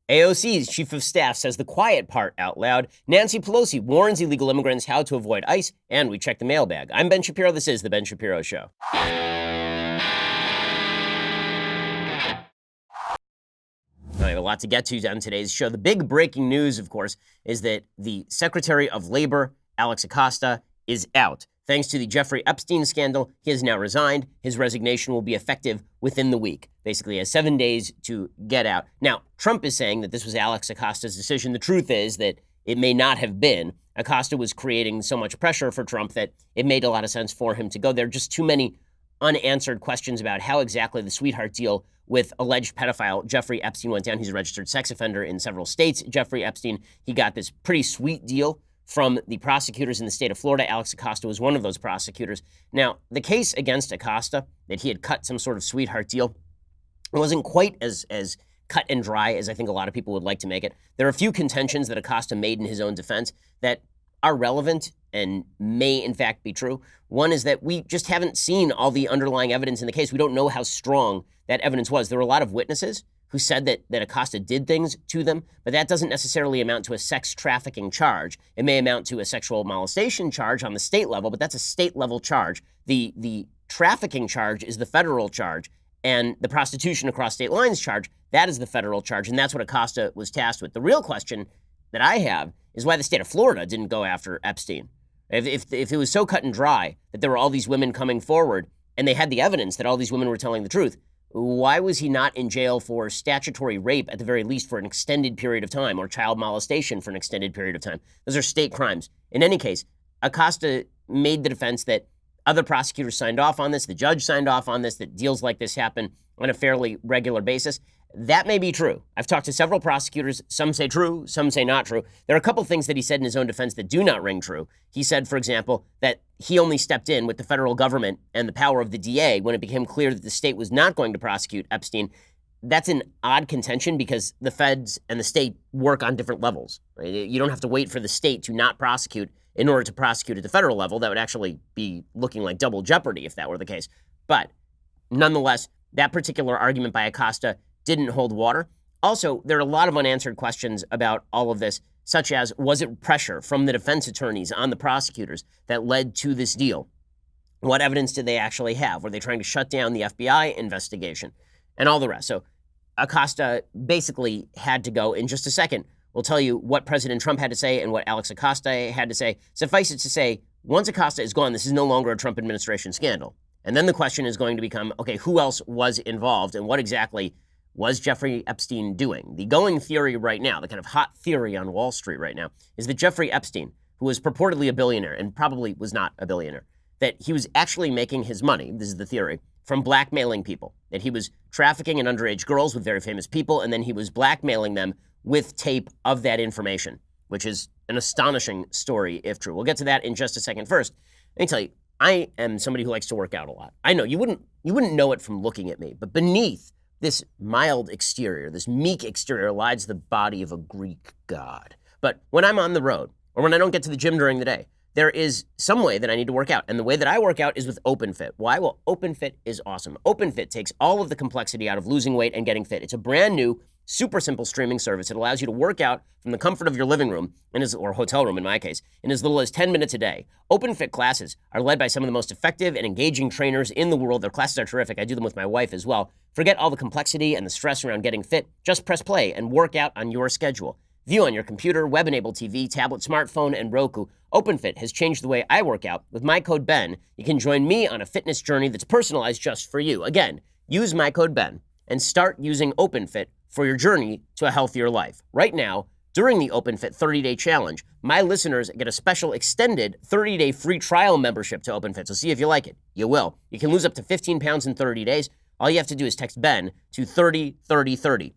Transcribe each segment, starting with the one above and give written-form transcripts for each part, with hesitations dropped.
AOC's chief of staff says the quiet part out loud. Nancy Pelosi warns illegal immigrants how to avoid ICE. And we check the mailbag. I'm Ben Shapiro. This is The Ben Shapiro Show. All right, a lot to get to on today's show. The big breaking news, of course, is that the Secretary of Labor, Alex Acosta, is out. Thanks to the Jeffrey Epstein scandal, he has now resigned. His resignation will be effective within the week. Basically, he has 7 days to get out. Now, Trump is saying that this was Alex Acosta's decision. The truth is that it may not have been. Acosta was creating so much pressure for Trump that it made a lot of sense for him to go. There are just too many unanswered questions about how exactly the sweetheart deal with alleged pedophile Jeffrey Epstein went down. He's a registered sex offender in several states. Jeffrey Epstein, he got this pretty sweet deal from the prosecutors in the state of Florida. Alex Acosta was one of those prosecutors. Now, the case against Acosta, that he had cut some sort of sweetheart deal, wasn't quite as cut and dry as I think a lot of people would like to make it. There are a few contentions that Acosta made in his own defense that are relevant and may in fact be true. One is that we just haven't seen all the underlying evidence in the case. We don't know how strong that evidence was. There were a lot of witnesses who said that Acosta did things to them, but that doesn't necessarily amount to a sex trafficking charge. It may amount to a sexual molestation charge on the state level, but that's a state level charge. The trafficking charge is the federal charge, and the prostitution across state lines charge, that is the federal charge, and that's what Acosta was tasked with. The real question that I have is why the state of Florida didn't go after Epstein. If it was so cut and dry that there were all these women coming forward and they had the evidence that all these women were telling the truth, why was he not in jail for statutory rape, at the very least, for an extended period of time, or child molestation for an extended period of time? Those are state crimes. In any case, Acosta made the defense that other prosecutors signed off on this, the judge signed off on this, that deals like this happen on a fairly regular basis. That may be true. I've talked to several prosecutors. Some say true, some say not true. There are a couple things that he said in his own defense that do not ring true. He said, for example, that he only stepped in with the federal government and the power of the DA when it became clear that the state was not going to prosecute Epstein. That's an odd contention because the feds and the state work on different levels. Right? You don't have to wait for the state to not prosecute in order to prosecute at the federal level. That would actually be looking like double jeopardy if that were the case. But nonetheless, that particular argument by Acosta didn't hold water. Also, there are a lot of unanswered questions about all of this, such as, was it pressure from the defense attorneys on the prosecutors that led to this deal? What evidence did they actually have? Were they trying to shut down the FBI investigation? And all the rest. So Acosta basically had to go. In just a second, we'll tell you what President Trump had to say and what Alex Acosta had to say. Suffice it to say, once Acosta is gone, this is no longer a Trump administration scandal. And then the question is going to become, okay, who else was involved and what exactly was Jeffrey Epstein doing? The going theory right now, the kind of hot theory on Wall Street right now, is that Jeffrey Epstein, who was purportedly a billionaire and probably was not a billionaire, that he was actually making his money, this is the theory, from blackmailing people, that he was trafficking in underage girls with very famous people, and then he was blackmailing them with tape of that information, which is an astonishing story if true. We'll get to that in just a second. First, let me tell you, I am somebody who likes to work out a lot. I know you wouldn't know it from looking at me, but beneath this mild exterior, this meek exterior, lies the body of a Greek god. But when I'm on the road, or when I don't get to the gym during the day, there is some way that I need to work out. And the way that I work out is with OpenFit. Why? Well, OpenFit is awesome. OpenFit takes all of the complexity out of losing weight and getting fit. It's a brand new, super simple streaming service. It allows you to work out from the comfort of your living room, or hotel room in my case, in as little as 10 minutes a day. OpenFit classes are led by some of the most effective and engaging trainers in the world. Their classes are terrific. I do them with my wife as well. Forget all the complexity and the stress around getting fit. Just press play and work out on your schedule. View on your computer, web-enabled TV, tablet, smartphone, and Roku. OpenFit has changed the way I work out. With my code BEN, you can join me on a fitness journey that's personalized just for you. Again, use my code BEN and start using OpenFit for your journey to a healthier life. Right now, during the OpenFit 30-day challenge, my listeners get a special extended 30-day free trial membership to OpenFit. So see if you like it. You will. You can lose up to 15 pounds in 30 days. All you have to do is text BEN to 303030.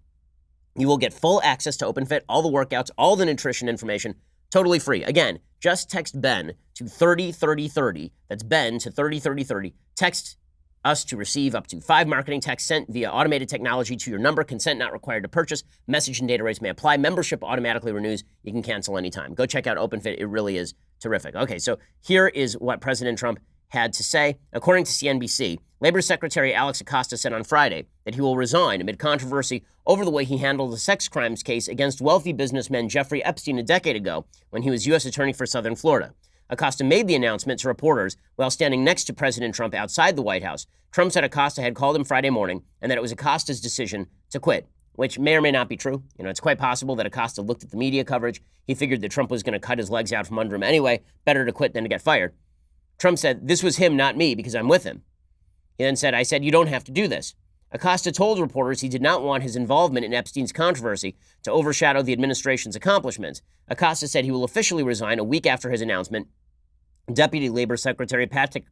You will get full access to OpenFit, all the workouts, all the nutrition information, totally free. Again, just text BEN to 303030. That's BEN to 303030. Text us to receive up to 5 marketing texts sent via automated technology to your number. Consent not required to purchase. Message and data rates may apply. Membership automatically renews. You can cancel anytime. Go check out OpenFit. It really is terrific. Okay, so here is what President Trump had to say. According to CNBC, Labor Secretary Alex Acosta said on Friday that he will resign amid controversy over the way he handled a sex crimes case against wealthy businessman Jeffrey Epstein a decade ago when he was U.S. Attorney for Southern Florida. Acosta made the announcement to reporters while standing next to President Trump outside the White House. Trump said Acosta had called him Friday morning and that it was Acosta's decision to quit, which may or may not be true. It's quite possible that Acosta looked at the media coverage. He figured that Trump was going to cut his legs out from under him anyway. Better to quit than to get fired. Trump said, "This was him, not me, because I'm with him." He then said, "I said, you don't have to do this." Acosta told reporters he did not want his involvement in Epstein's controversy to overshadow the administration's accomplishments. Acosta said he will officially resign a week after his announcement. Deputy Labor Secretary Patrick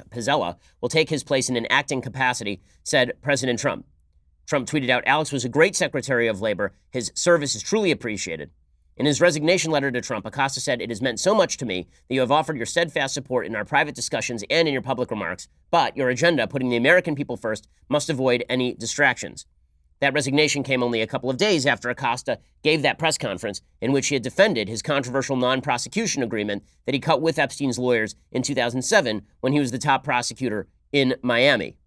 Pizzella will take his place in an acting capacity, said President Trump. Trump tweeted out, "Alex was a great Secretary of Labor. His service is truly appreciated." In his resignation letter to Trump, Acosta said, "It has meant so much to me that you have offered your steadfast support in our private discussions and in your public remarks, but your agenda, putting the American people first, must avoid any distractions." That resignation came only a couple of days after Acosta gave that press conference in which he had defended his controversial non-prosecution agreement that he cut with Epstein's lawyers in 2007 when he was the top prosecutor in Miami.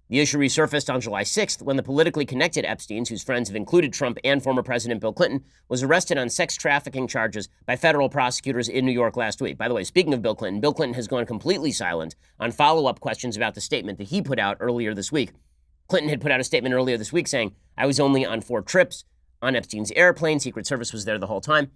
The issue resurfaced on July 6th when the politically connected Epsteins, whose friends have included Trump and former President Bill Clinton, was arrested on sex trafficking charges by federal prosecutors in New York last week. By the way, speaking of Bill Clinton has gone completely silent on follow-up questions about the statement that he put out earlier this week. Clinton had put out a statement earlier this week saying, "I was only on 4 trips on Epstein's airplane. Secret Service was there the whole time."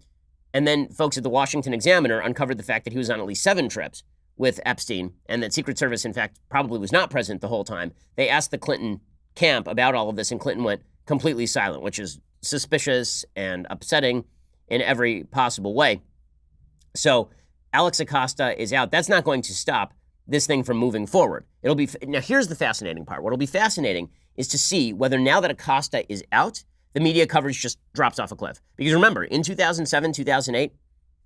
And then folks at the Washington Examiner uncovered the fact that he was on at least 7 trips with Epstein and that Secret Service, in fact, probably was not present the whole time. They asked the Clinton camp about all of this, and Clinton went completely silent, which is suspicious and upsetting in every possible way. So Alex Acosta is out. That's not going to stop this thing from moving forward. Now, here's the fascinating part. What'll be fascinating is to see whether now that Acosta is out, the media coverage just drops off a cliff. Because remember, in 2007, 2008,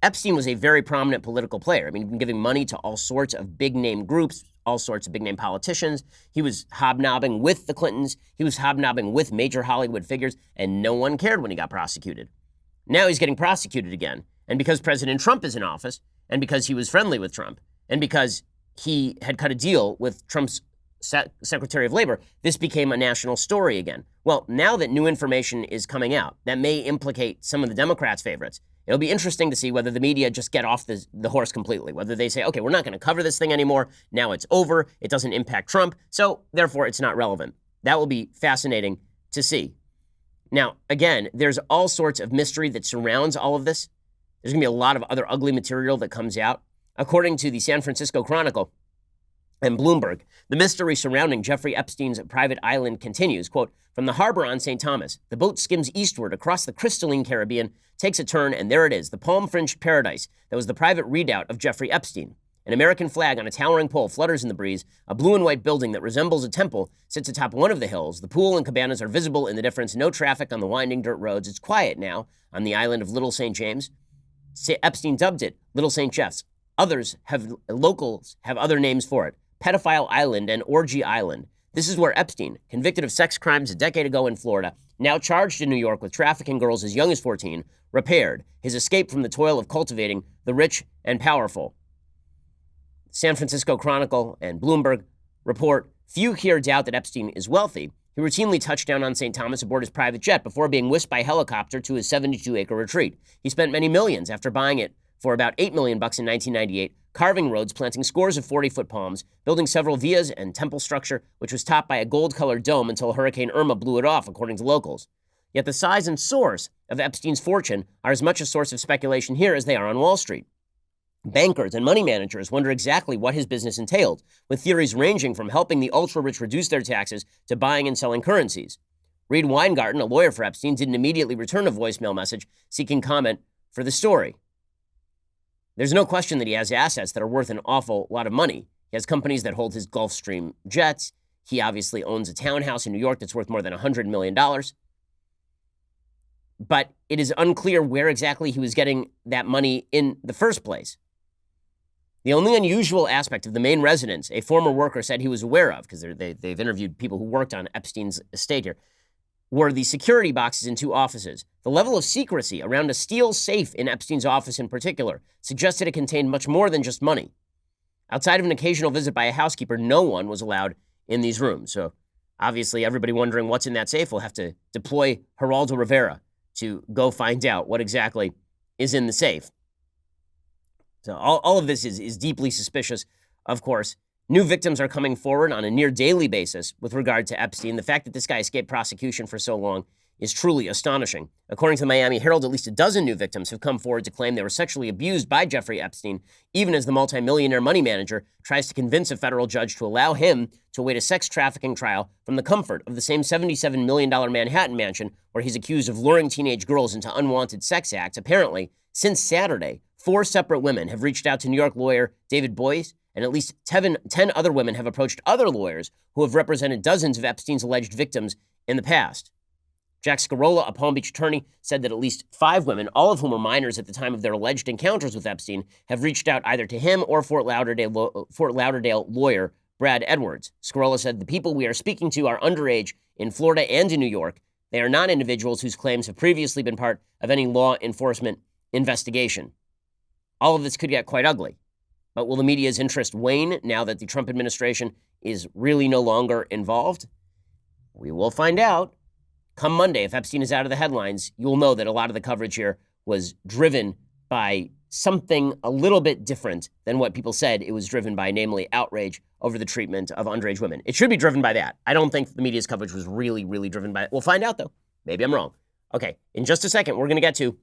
Epstein was a very prominent political player. I mean, he'd been giving money to all sorts of big-name groups, all sorts of big-name politicians. He was hobnobbing with the Clintons. He was hobnobbing with major Hollywood figures, and no one cared when he got prosecuted. Now he's getting prosecuted again. And because President Trump is in office, and because he was friendly with Trump, and because he had cut a deal with Trump's Secretary of Labor, this became a national story again. Well, now that new information is coming out that may implicate some of the Democrats' favorites, it'll be interesting to see whether the media just get off the horse completely, whether they say, okay, we're not going to cover this thing anymore. Now it's over. It doesn't impact Trump. So therefore, it's not relevant. That will be fascinating to see. Now, again, there's all sorts of mystery that surrounds all of this. There's going to be a lot of other ugly material that comes out. According to the San Francisco Chronicle and Bloomberg, the mystery surrounding Jeffrey Epstein's private island continues. Quote, "From the harbor on St. Thomas, the boat skims eastward across the crystalline Caribbean, takes a turn, and there it is, the palm-fringed paradise that was the private redoubt of Jeffrey Epstein. An American flag on a towering pole flutters in the breeze. A blue and white building that resembles a temple sits atop one of the hills. The pool and cabanas are visible in the difference. No traffic on the winding dirt roads. It's quiet now on the island of Little St. James. Epstein dubbed it Little St. Jeff's. Locals have other names for it. Pedophile Island and Orgy Island. This is where Epstein, convicted of sex crimes a decade ago in Florida, now charged in New York with trafficking girls as young as 14, repaired his escape from the toil of cultivating the rich and powerful." San Francisco Chronicle and Bloomberg report, "Few here doubt that Epstein is wealthy. He routinely touched down on St. Thomas aboard his private jet before being whisked by helicopter to his 72-acre retreat. He spent many millions after buying it for about $8 million in 1998, carving roads, planting scores of 40-foot palms, building several villas and temple structure, which was topped by a gold-colored dome until Hurricane Irma blew it off, according to locals. Yet the size and source of Epstein's fortune are as much a source of speculation here as they are on Wall Street. Bankers and money managers wonder exactly what his business entailed, with theories ranging from helping the ultra-rich reduce their taxes to buying and selling currencies. Reed Weingarten, a lawyer for Epstein, didn't immediately return a voicemail message seeking comment for the story. There's no question that he has assets that are worth an awful lot of money. He has companies that hold his Gulfstream jets. He obviously owns a townhouse in New York that's worth more than $100 million. But it is unclear where exactly he was getting that money in the first place. The only unusual aspect of the main residence, a former worker said he was aware of, because they've interviewed people who worked on Epstein's estate here, were the security boxes in 2 offices. The level of secrecy around a steel safe in Epstein's office in particular suggested it contained much more than just money. Outside of an occasional visit by a housekeeper, no one was allowed in these rooms. So obviously, everybody wondering what's in that safe will have to deploy Geraldo Rivera to go find out what exactly is in the safe. So all of this is deeply suspicious, of course. New victims are coming forward on a near daily basis with regard to Epstein. The fact that this guy escaped prosecution for so long is truly astonishing. According to the Miami Herald, at least a dozen new victims have come forward to claim they were sexually abused by Jeffrey Epstein, even as the multimillionaire money manager tries to convince a federal judge to allow him to await a sex trafficking trial from the comfort of the same $77 million Manhattan mansion where he's accused of luring teenage girls into unwanted sex acts. Apparently, since Saturday, 4 separate women have reached out to New York lawyer David Boyce, and at least 10 other women have approached other lawyers who have represented dozens of Epstein's alleged victims in the past. Jack Scarola, a Palm Beach attorney, said that at least 5 women, all of whom were minors at the time of their alleged encounters with Epstein, have reached out either to him or Fort Lauderdale lawyer Brad Edwards. Scarola said the people we are speaking to are underage in Florida and in New York. They are not individuals whose claims have previously been part of any law enforcement investigation. All of this could get quite ugly. But will the media's interest wane now that the Trump administration is really no longer involved? We will find out. Come Monday, if Epstein is out of the headlines, you'll know that a lot of the coverage here was driven by something a little bit different than what people said it was driven by, namely outrage over the treatment of underage women. It should be driven by that. I don't think the media's coverage was really, really driven by it. We'll find out, though. Maybe I'm wrong. Okay, in just a second, we're going to get to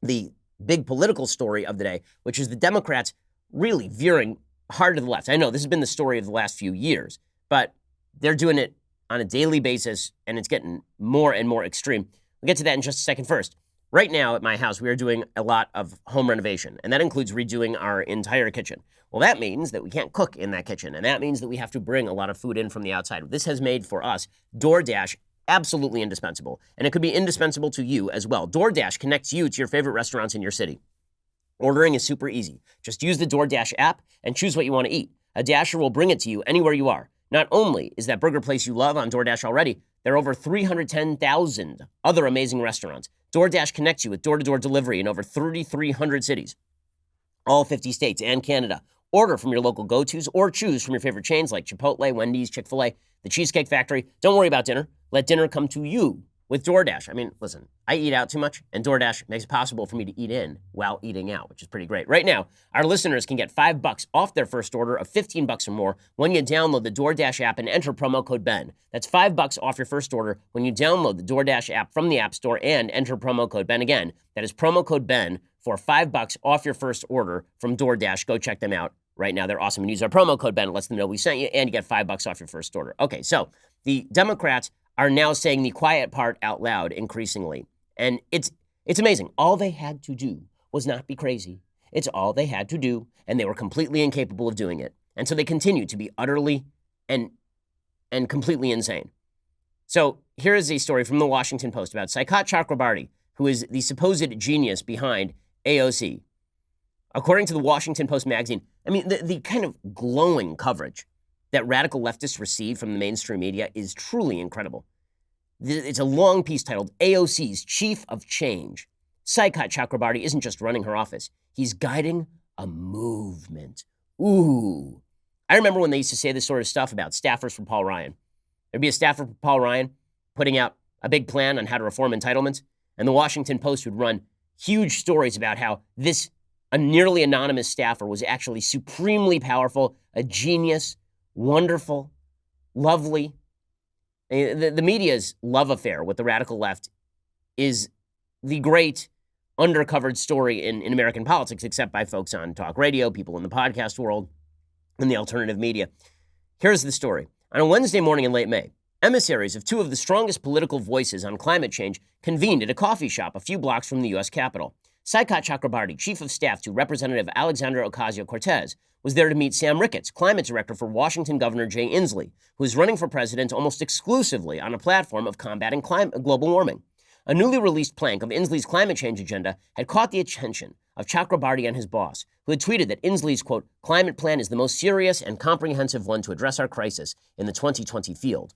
the big political story of the day, which is the Democrats really veering hard to the left. I know this has been the story of the last few years, but they're doing it on a daily basis, and it's getting more and more extreme. We'll get to that in just a second. First, right now at my house, we are doing a lot of home renovation, and that includes redoing our entire kitchen. Well, that means that we can't cook in that kitchen, and that means that we have to bring a lot of food in from the outside. This has made for us DoorDash absolutely indispensable, and it could be indispensable to you as well. DoorDash connects you to your favorite restaurants in your city. Ordering is super easy. Just use the DoorDash app and choose what you want to eat. A Dasher will bring it to you anywhere you are. Not only is that burger place you love on DoorDash already, there are over 310,000 other amazing restaurants. DoorDash connects you with door-to-door delivery in over 3,300 cities, all 50 states and Canada. Order from your local go-tos or choose from your favorite chains like Chipotle, Wendy's, Chick-fil-A, The Cheesecake Factory. Don't worry about dinner. Let dinner come to you with DoorDash. I mean, listen, I eat out too much, and DoorDash makes it possible for me to eat in while eating out, which is pretty great. Right now, our listeners can get $5 off their first order of $15 or more when you download the DoorDash app and enter promo code BEN. That's $5 off your first order when you download the DoorDash app from the App Store and enter promo code BEN. Again, that is promo code BEN for $5 off your first order from DoorDash. Go check them out right now. They're awesome. And use our promo code BEN. It lets them know we sent you, and you get $5 off your first order. Okay, so the Democrats are now saying the quiet part out loud increasingly. And it's amazing. All they had to do was not be crazy. It's all they had to do, and they were completely incapable of doing it. And so they continue to be utterly and completely insane. So here is a story from the Washington Post about Saikat Chakrabarty, who is the supposed genius behind AOC. According to the Washington Post magazine, I mean, the kind of glowing coverage that radical leftists receive from the mainstream media is truly incredible. It's a long piece titled AOC's Chief of Change. Saikat Chakrabarty isn't just running her office. He's guiding a movement. Ooh. I remember when they used to say this sort of stuff about staffers for Paul Ryan. There'd be a staffer for Paul Ryan putting out a big plan on how to reform entitlements, and the Washington Post would run huge stories about how a nearly anonymous staffer was actually supremely powerful, a genius, wonderful, lovely. The media's love affair with the radical left is the great undercovered story in American politics, except by folks on talk radio, people in the podcast world, and the alternative media. Here's the story. On a Wednesday morning in late May, emissaries of 2 of the strongest political voices on climate change convened at a coffee shop a few blocks from the U.S. Capitol. Saikat Chakrabarty, chief of staff to Representative Alexandra Ocasio-Cortez, was there to meet Sam Ricketts, climate director for Washington Governor Jay Inslee, who is running for president almost exclusively on a platform of combating global warming. A newly released plank of Inslee's climate change agenda had caught the attention of Chakrabarty and his boss, who had tweeted that Inslee's, quote, climate plan is the most serious and comprehensive one to address our crisis in the 2020 field.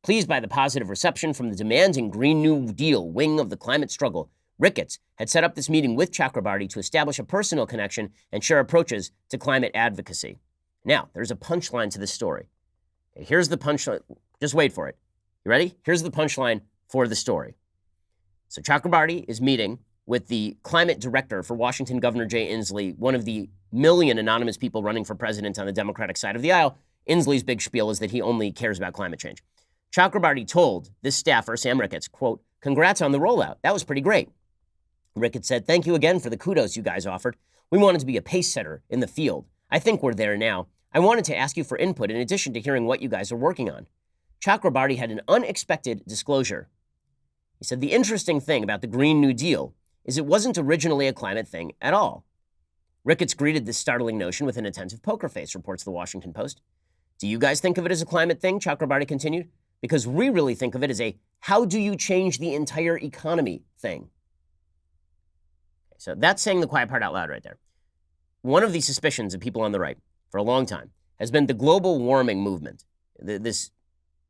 Pleased by the positive reception from the demanding Green New Deal wing of the climate struggle, Ricketts had set up this meeting with Chakrabarty to establish a personal connection and share approaches to climate advocacy. Now, there's a punchline to this story. Okay, here's the punchline. Just wait for it. You ready? Here's the punchline for the story. So Chakrabarty is meeting with the climate director for Washington, Governor Jay Inslee, one of the million anonymous people running for president on the Democratic side of the aisle. Inslee's big spiel is that he only cares about climate change. Chakrabarty told this staffer, Sam Ricketts, quote, "Congrats on the rollout. That was pretty great." Ricketts said, "Thank you again for the kudos you guys offered. We wanted to be a pace setter in the field. I think we're there now. I wanted to ask you for input in addition to hearing what you guys are working on." Chakrabarty had an unexpected disclosure. He said, "The interesting thing about the Green New Deal is it wasn't originally a climate thing at all." Ricketts greeted this startling notion with an attentive poker face, reports the Washington Post. "Do you guys think of it as a climate thing?" Chakrabarty continued. "Because we really think of it as a how do you change the entire economy thing." So that's saying the quiet part out loud right there. One of the suspicions of people on the right for a long time has been the global warming movement. This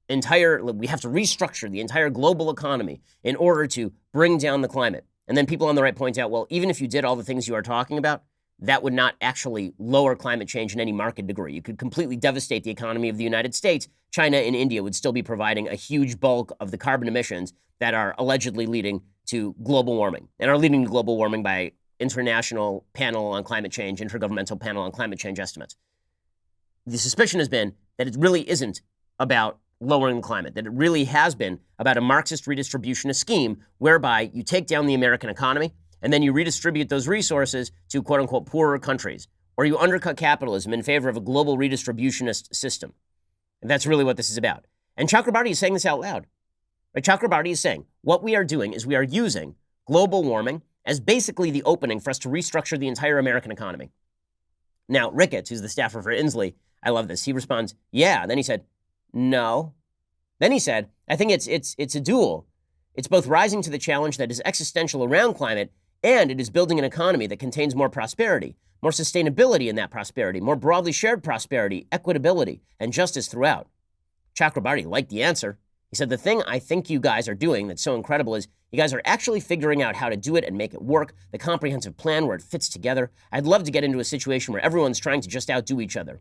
entire, we have to restructure the entire global economy in order to bring down the climate. And then people on the right point out, well, even if you did all the things you are talking about, that would not actually lower climate change in any marked degree. You could completely devastate the economy of the United States. China and India would still be providing a huge bulk of the carbon emissions that are allegedly leading to global warming and are leading to global warming by International Panel on Climate Change, Intergovernmental Panel on Climate Change estimates. The suspicion has been that it really isn't about lowering the climate, that it really has been about a Marxist redistributionist scheme whereby you take down the American economy and then you redistribute those resources to quote-unquote poorer countries, or you undercut capitalism in favor of a global redistributionist system. And that's really what this is about. And Chakrabarty is saying this out loud. Right? Chakrabarty is saying what we are doing is we are using global warming as basically the opening for us to restructure the entire American economy. Now, Ricketts, who's the staffer for Inslee, I love this. He responds, "Yeah." And then he said, "No." Then he said, "I think it's a duel. It's both rising to the challenge that is existential around climate, and it is building an economy that contains more prosperity, more sustainability in that prosperity, more broadly shared prosperity, equitability, and justice throughout." Chakrabarty liked the answer. He said, "The thing I think you guys are doing that's so incredible is you guys are actually figuring out how to do it and make it work, the comprehensive plan where it fits together. I'd love to get into a situation where everyone's trying to just outdo each other."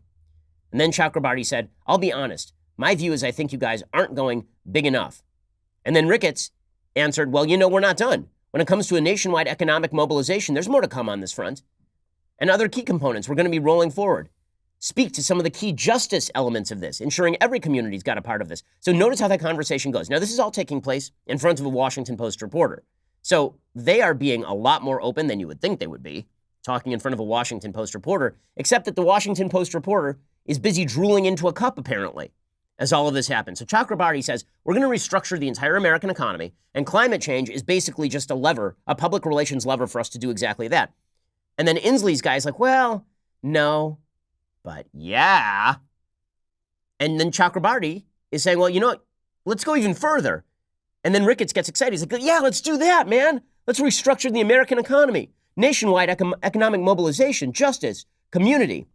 And then Chakrabarty said, "I'll be honest. My view is I think you guys aren't going big enough." And then Ricketts answered, "Well, we're not done. When it comes to a nationwide economic mobilization, there's more to come on this front. And other key components we're going to be rolling forward. Speak to some of the key justice elements of this, ensuring every community's got a part of this." So notice how that conversation goes. Now, this is all taking place in front of a Washington Post reporter. So they are being a lot more open than you would think they would be, talking in front of a Washington Post reporter, except that the Washington Post reporter is busy drooling into a cup, apparently, as all of this happens. So Chakrabarty says, we're going to restructure the entire American economy, and climate change is basically just a lever, a public relations lever for us to do exactly that. And then Inslee's guy's like, "Well, no, but yeah." And then Chakrabarty is saying, "Well, you know what? Let's go even further." And then Ricketts gets excited. He's like, "Yeah, let's do that, man. Let's restructure the American economy. Nationwide economic mobilization, justice, community."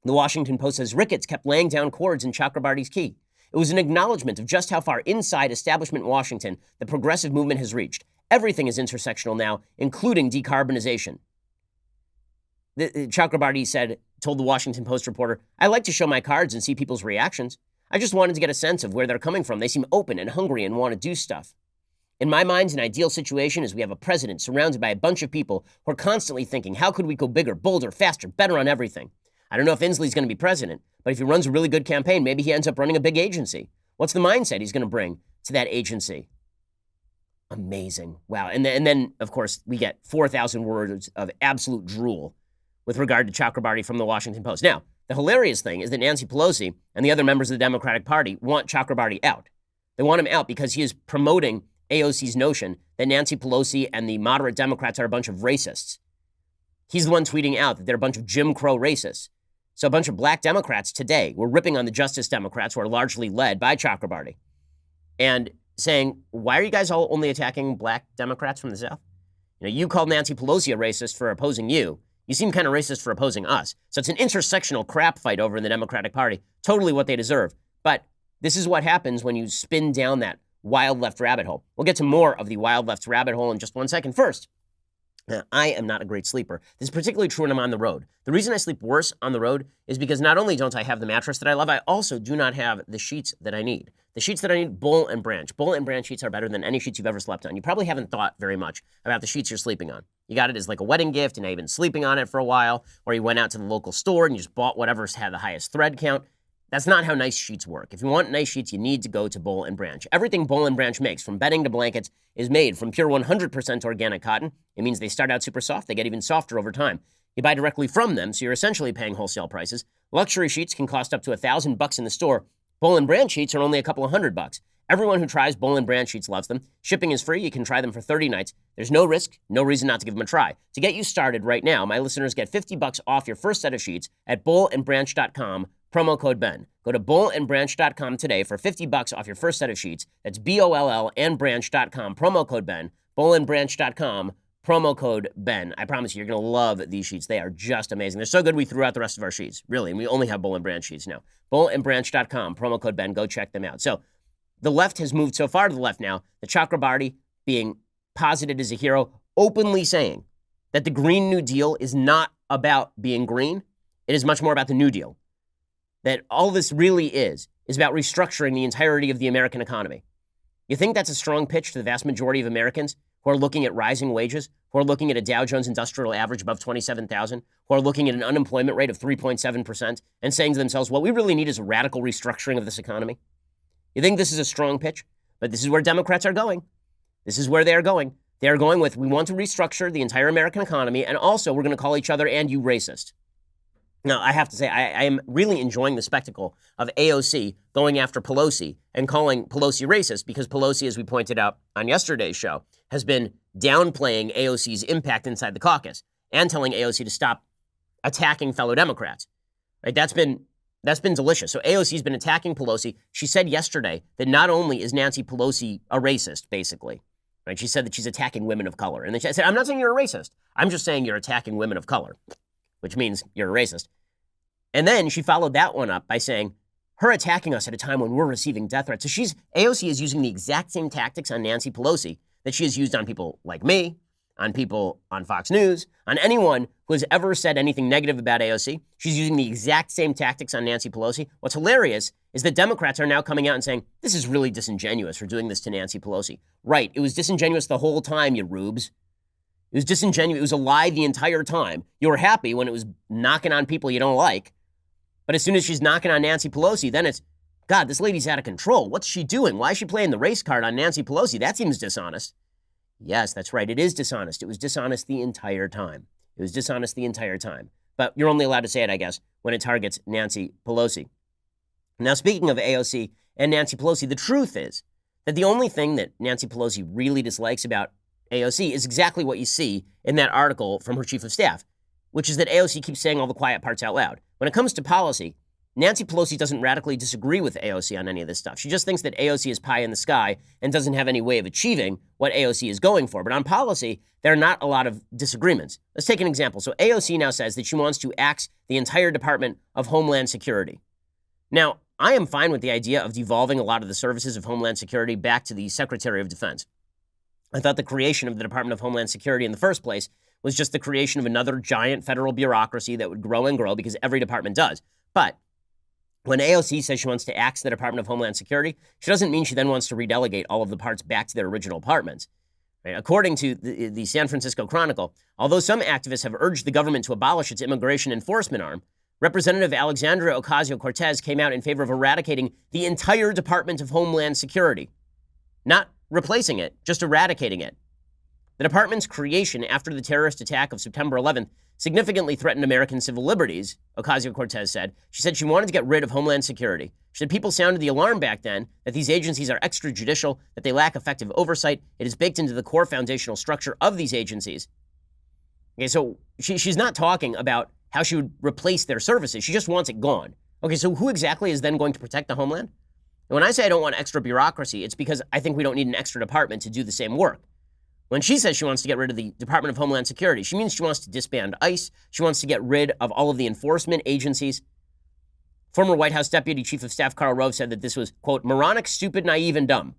The Washington Post says Ricketts kept laying down chords in Chakrabarty's key. It was an acknowledgement of just how far inside establishment Washington the progressive movement has reached. Everything is intersectional now, including decarbonization. Chakrabarty told the Washington Post reporter, "I like to show my cards and see people's reactions. I just wanted to get a sense of where they're coming from. They seem open and hungry and want to do stuff. In my mind, an ideal situation is we have a president surrounded by a bunch of people who are constantly thinking, how could we go bigger, bolder, faster, better on everything? I don't know if Inslee's going to be president, but if he runs a really good campaign, maybe he ends up running a big agency. What's the mindset he's going to bring to that agency?" Amazing. Wow. And then, of course, we get 4,000 words of absolute drool with regard to Chakrabarty from the Washington Post. Now, the hilarious thing is that Nancy Pelosi and the other members of the Democratic Party want Chakrabarty out. They want him out because he is promoting AOC's notion that Nancy Pelosi and the moderate Democrats are a bunch of racists. He's the one tweeting out that they're a bunch of Jim Crow racists. So a bunch of black Democrats today were ripping on the Justice Democrats, who are largely led by Chakrabarty, and saying, why are you guys all only attacking black Democrats from the South? You called Nancy Pelosi a racist for opposing you. You seem kind of racist for opposing us. So it's an intersectional crap fight over in the Democratic Party. Totally what they deserve. But this is what happens when you spin down that wild left rabbit hole. We'll get to more of the wild left rabbit hole in just one second. First, Now, I am not a great sleeper. This is particularly true when I'm on the road. The reason I sleep worse on the road is because not only don't I have the mattress that I love, I also do not have the sheets that I need. The sheets that I need, Boll and Branch. Boll and Branch sheets are better than any sheets you've ever slept on. You probably haven't thought very much about the sheets you're sleeping on. You got it as like a wedding gift, and now you've been sleeping on it for a while, or you went out to the local store and you just bought whatever's had the highest thread count. That's not how nice sheets work. If you want nice sheets, you need to go to Boll and Branch. Everything Boll and Branch makes, from bedding to blankets, is made from pure 100% organic cotton. It means they start out super soft. They get even softer over time. You buy directly from them, so you're essentially paying wholesale prices. Luxury sheets can cost up to $1,000 in the store. Boll and Branch sheets are only a couple of $100. Everyone who tries Boll and Branch sheets loves them. Shipping is free. You can try them for 30 nights. There's no risk, no reason not to give them a try. To get you started right now, my listeners get $50 off your first set of sheets at bollandbranch.com, promo code Ben. Go to bollandbranch.com today for $50 off your first set of sheets. That's BOLL and branch.com, promo code Ben. bollandbranch.com, promo code Ben. I promise you're going to love these sheets. They are just amazing. They're so good we threw out the rest of our sheets, really, and we only have Boll and Branch sheets now. bollandbranch.com, promo code Ben. Go check them out. So the left has moved so far to the left now that Chakrabarty, being posited as a hero, openly saying that the Green New Deal is not about being green. It is much more about the New Deal. That all this really is about restructuring the entirety of the American economy. You think that's a strong pitch to the vast majority of Americans who are looking at rising wages, who are looking at a Dow Jones Industrial Average above 27,000, who are looking at an unemployment rate of 3.7% and saying to themselves, what we really need is a radical restructuring of this economy? You think this is a strong pitch? But this is where Democrats are going. This is where they are going. They are going with, we want to restructure the entire American economy, and also we're going to call each other and you racist. Now, I have to say, I am really enjoying the spectacle of AOC going after Pelosi and calling Pelosi racist because Pelosi, as we pointed out on yesterday's show, has been downplaying AOC's impact inside the caucus and telling AOC to stop attacking fellow Democrats. Right? That's been delicious. So AOC's been attacking Pelosi. She said yesterday that not only is Nancy Pelosi a racist, basically, right? She said that she's attacking women of color. And then she said, I'm not saying you're a racist. I'm just saying you're attacking women of color, which means you're a racist. And then she followed that one up by saying, her attacking us at a time when we're receiving death threats. So AOC is using the exact same tactics on Nancy Pelosi that she has used on people like me, on people on Fox News, on anyone who has ever said anything negative about AOC. She's using the exact same tactics on Nancy Pelosi. What's hilarious is that Democrats are now coming out and saying, this is really disingenuous for doing this to Nancy Pelosi. Right, it was disingenuous the whole time, you rubes. It was disingenuous. It was a lie the entire time. You were happy when it was knocking on people you don't like. But as soon as she's knocking on Nancy Pelosi, then it's, God, this lady's out of control. What's she doing? Why is she playing the race card on Nancy Pelosi? That seems dishonest. Yes, that's right. It is dishonest. It was dishonest the entire time. It was dishonest the entire time. But you're only allowed to say it, I guess, when it targets Nancy Pelosi. Now, speaking of AOC and Nancy Pelosi, the truth is that the only thing that Nancy Pelosi really dislikes about AOC is exactly what you see in that article from her chief of staff, which is that AOC keeps saying all the quiet parts out loud. When it comes to policy, Nancy Pelosi doesn't radically disagree with AOC on any of this stuff. She just thinks that AOC is pie in the sky and doesn't have any way of achieving what AOC is going for. But on policy, there are not a lot of disagreements. Let's take an example. So AOC now says that she wants to axe the entire Department of Homeland Security. Now, I am fine with the idea of devolving a lot of the services of Homeland Security back to the Secretary of Defense. I thought the creation of the Department of Homeland Security in the first place was just the creation of another giant federal bureaucracy that would grow and grow because every department does. But when AOC says she wants to axe the Department of Homeland Security, she doesn't mean she then wants to redelegate all of the parts back to their original departments. Right? According to the San Francisco Chronicle, although some activists have urged the government to abolish its immigration enforcement arm, Representative Alexandria Ocasio-Cortez came out in favor of eradicating the entire Department of Homeland Security. Not replacing it, just eradicating it. The department's creation after the terrorist attack of September 11th significantly threatened American civil liberties, Ocasio-Cortez said. She said she wanted to get rid of Homeland Security. She said people sounded the alarm back then that these agencies are extrajudicial, that they lack effective oversight. It is baked into the core foundational structure of these agencies. Okay, so she's not talking about how she would replace their services. She just wants it gone. Okay, so who exactly is then going to protect the homeland? And when I say I don't want extra bureaucracy, it's because I think we don't need an extra department to do the same work. When she says she wants to get rid of the Department of Homeland Security, she means she wants to disband ICE. She wants to get rid of all of the enforcement agencies. Former White House Deputy Chief of Staff Karl Rove said that this was, quote, moronic, stupid, naive, and dumb.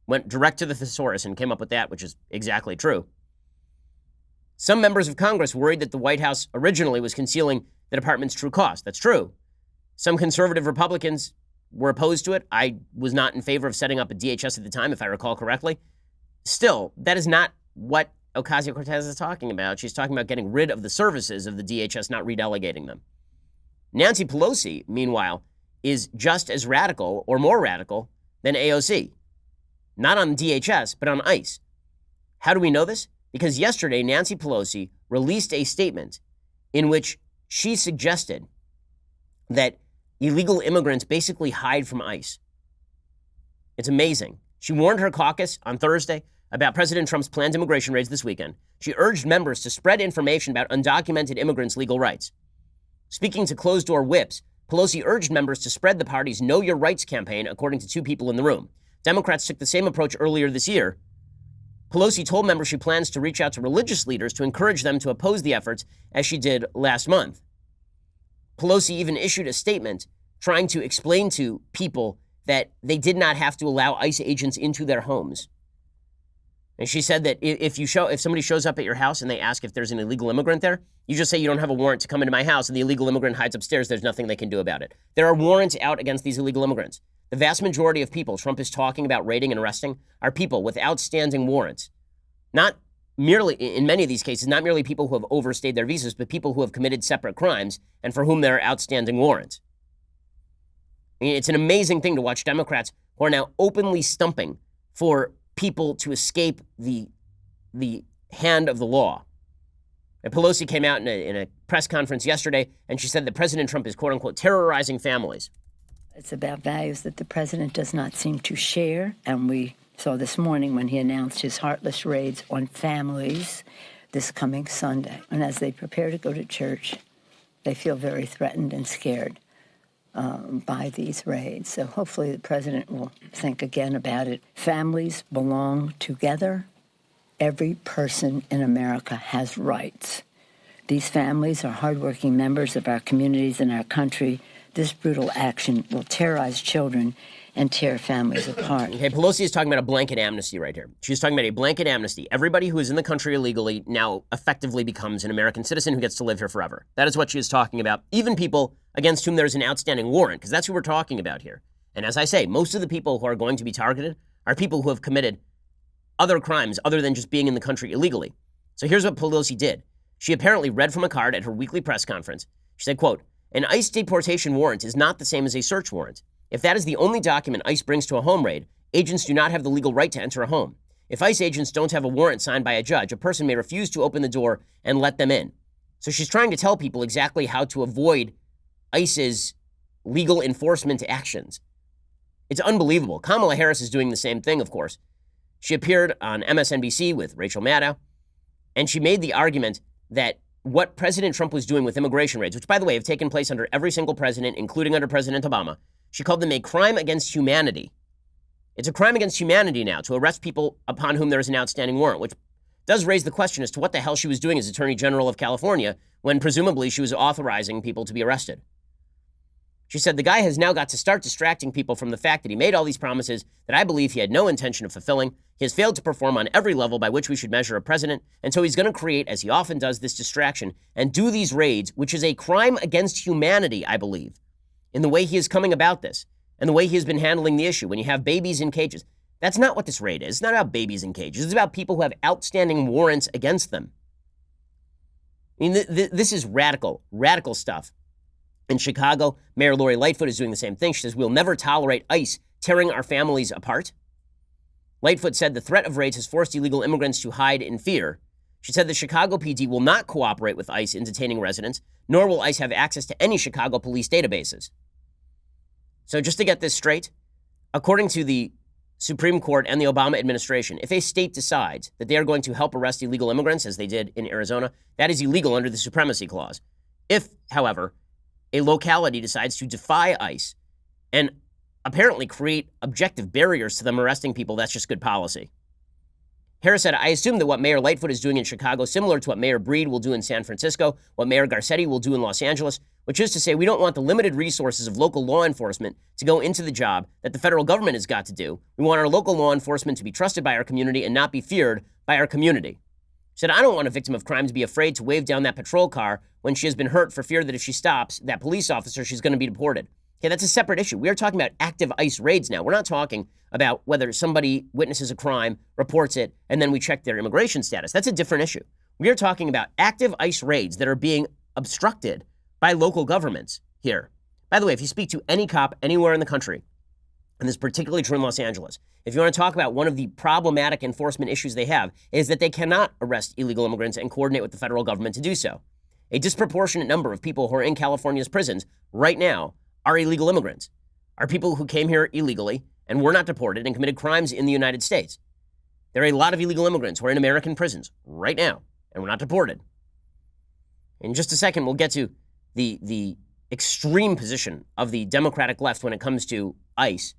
Went direct to the thesaurus and came up with that, which is exactly true. Some members of Congress worried that the White House originally was concealing the department's true cost. That's true. Some conservative Republicans were opposed to it. I was not in favor of setting up a DHS at the time, if I recall correctly. Still, that is not what Ocasio-Cortez is talking about. She's talking about getting rid of the services of the DHS, not redelegating them. Nancy Pelosi, meanwhile, is just as radical or more radical than AOC. Not on DHS, but on ICE. How do we know this? Because yesterday, Nancy Pelosi released a statement in which she suggested that illegal immigrants basically hide from ICE. It's amazing. She warned her caucus on Thursday about President Trump's planned immigration raids this weekend. She urged members to spread information about undocumented immigrants' legal rights. Speaking to closed-door whips, Pelosi urged members to spread the party's Know Your Rights campaign, according to two people in the room. Democrats took the same approach earlier this year. Pelosi told members she plans to reach out to religious leaders to encourage them to oppose the efforts, as she did last month. Pelosi even issued a statement trying to explain to people that they did not have to allow ICE agents into their homes. And she said that if somebody shows up at your house and they ask if there's an illegal immigrant there, you just say you don't have a warrant to come into my house and the illegal immigrant hides upstairs. There's nothing they can do about it. There are warrants out against these illegal immigrants. The vast majority of people Trump is talking about raiding and arresting are people with outstanding warrants. Not merely, in many of these cases, not merely people who have overstayed their visas, but people who have committed separate crimes and for whom there are outstanding warrants. I mean, it's an amazing thing to watch Democrats who are now openly stumping for people to escape the hand of the law. And Pelosi came out in a press conference yesterday, and she said that President Trump is, quote unquote, terrorizing families. It's about values that the president does not seem to share. And we saw this morning when he announced his heartless raids on families this coming Sunday. And as they prepare to go to church, they feel very threatened and scared by these raids. So hopefully the president will think again about it. Families belong together. Every person in America has rights. These families are hardworking members of our communities and our country. This brutal action will terrorize children and tear families apart. Okay, Pelosi is talking about a blanket amnesty right here. She's talking about a blanket amnesty. Everybody who is in the country illegally now effectively becomes an American citizen who gets to live here forever. That is what she is talking about. Even people against whom there's an outstanding warrant, because that's who we're talking about here. And as I say, most of the people who are going to be targeted are people who have committed other crimes other than just being in the country illegally. So here's what Pelosi did. She apparently read from a card at her weekly press conference. She said, quote, "An ICE deportation warrant is not the same as a search warrant. If that is the only document ICE brings to a home raid, agents do not have the legal right to enter a home. If ICE agents don't have a warrant signed by a judge, a person may refuse to open the door and let them in." So she's trying to tell people exactly how to avoid ICE's legal enforcement actions. It's unbelievable. Kamala Harris is doing the same thing, of course. She appeared on MSNBC with Rachel Maddow, and she made the argument that what President Trump was doing with immigration raids, which, by the way, have taken place under every single president, including under President Obama, she called them a crime against humanity. It's a crime against humanity now to arrest people upon whom there is an outstanding warrant, which does raise the question as to what the hell she was doing as Attorney General of California when presumably she was authorizing people to be arrested. She said, "The guy has now got to start distracting people from the fact that he made all these promises that I believe he had no intention of fulfilling. He has failed to perform on every level by which we should measure a president, and so he's going to create, as he often does, this distraction and do these raids, which is a crime against humanity, I believe, in the way he is coming about this and the way he has been handling the issue when you have babies in cages." That's not what this raid is. It's not about babies in cages. It's about people who have outstanding warrants against them. I mean, this is radical stuff. In Chicago, Mayor Lori Lightfoot is doing the same thing. She says, "We'll never tolerate ICE tearing our families apart." Lightfoot said the threat of raids has forced illegal immigrants to hide in fear. She said the Chicago PD will not cooperate with ICE in detaining residents, nor will ICE have access to any Chicago police databases. So just to get this straight, according to the Supreme Court and the Obama administration, if a state decides that they are going to help arrest illegal immigrants, as they did in Arizona, that is illegal under the Supremacy Clause. If, however, a locality decides to defy ICE and apparently create objective barriers to them arresting people, that's just good policy. Harris said, "I assume that what Mayor Lightfoot is doing in Chicago, similar to what Mayor Breed will do in San Francisco, what Mayor Garcetti will do in Los Angeles, which is to say we don't want the limited resources of local law enforcement to go into the job that the federal government has got to do. We want our local law enforcement to be trusted by our community and not be feared by our community." said, I don't want a victim of crime to be afraid to wave down that patrol car when she has been hurt for fear that if she stops that police officer, she's going to be deported. Okay, that's a separate issue. We are talking about active ICE raids now. We're not talking about whether somebody witnesses a crime, reports it, and then we check their immigration status. That's a different issue. We are talking about active ICE raids that are being obstructed by local governments here. By the way, if you speak to any cop anywhere in the country, and this is particularly true in Los Angeles, if you want to talk about one of the problematic enforcement issues they have is that they cannot arrest illegal immigrants and coordinate with the federal government to do so. A disproportionate number of people who are in California's prisons right now are illegal immigrants, are people who came here illegally and were not deported and committed crimes in the United States. There are a lot of illegal immigrants who are in American prisons right now and were not deported. In just a second, we'll get to the extreme position of the Democratic left when it comes to ICE.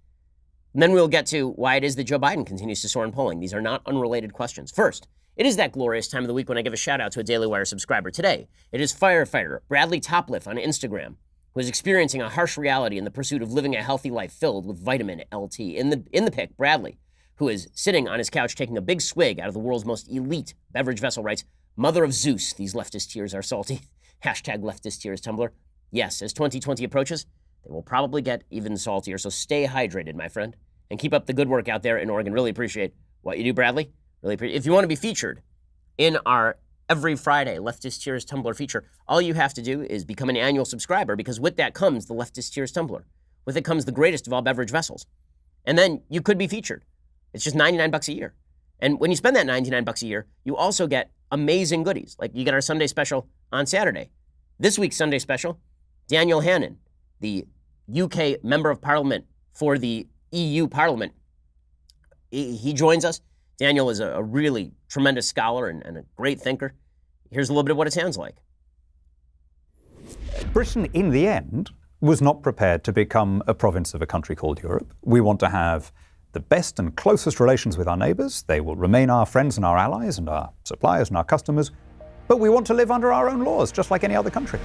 And then we'll get to why it is that Joe Biden continues to soar in polling. These are not unrelated questions. First, it is that glorious time of the week when I give a shout out to a Daily Wire subscriber. Today, it is firefighter Bradley Topliff on Instagram, who is experiencing a harsh reality in the pursuit of living a healthy life filled with vitamin LT. In the pic, Bradley, who is sitting on his couch taking a big swig out of the world's most elite beverage vessel, writes, Mother of Zeus, these leftist tears are salty. Hashtag leftist tears Tumblr. Yes, as 2020 approaches, they will probably get even saltier, so stay hydrated, my friend, and keep up the good work out there in Oregon. Really appreciate what you do, Bradley. Really appreciate. If you want to be featured in our every Friday Leftist Tears Tumblr feature, all you have to do is become an annual subscriber, because with that comes the Leftist Tears Tumblr. With it comes the greatest of all beverage vessels. And then you could be featured. It's just $99 a year. And when you spend that $99 a year, you also get amazing goodies. Like you get our Sunday special on Saturday. This week's Sunday special, Daniel Hannan, the UK Member of Parliament for the EU Parliament. He joins us. Daniel is a really tremendous scholar and a great thinker. Here's a little bit of what it sounds like. Britain, in the end, was not prepared to become a province of a country called Europe. We want to have the best and closest relations with our neighbours. They will remain our friends and our allies and our suppliers and our customers. But we want to live under our own laws, just like any other country.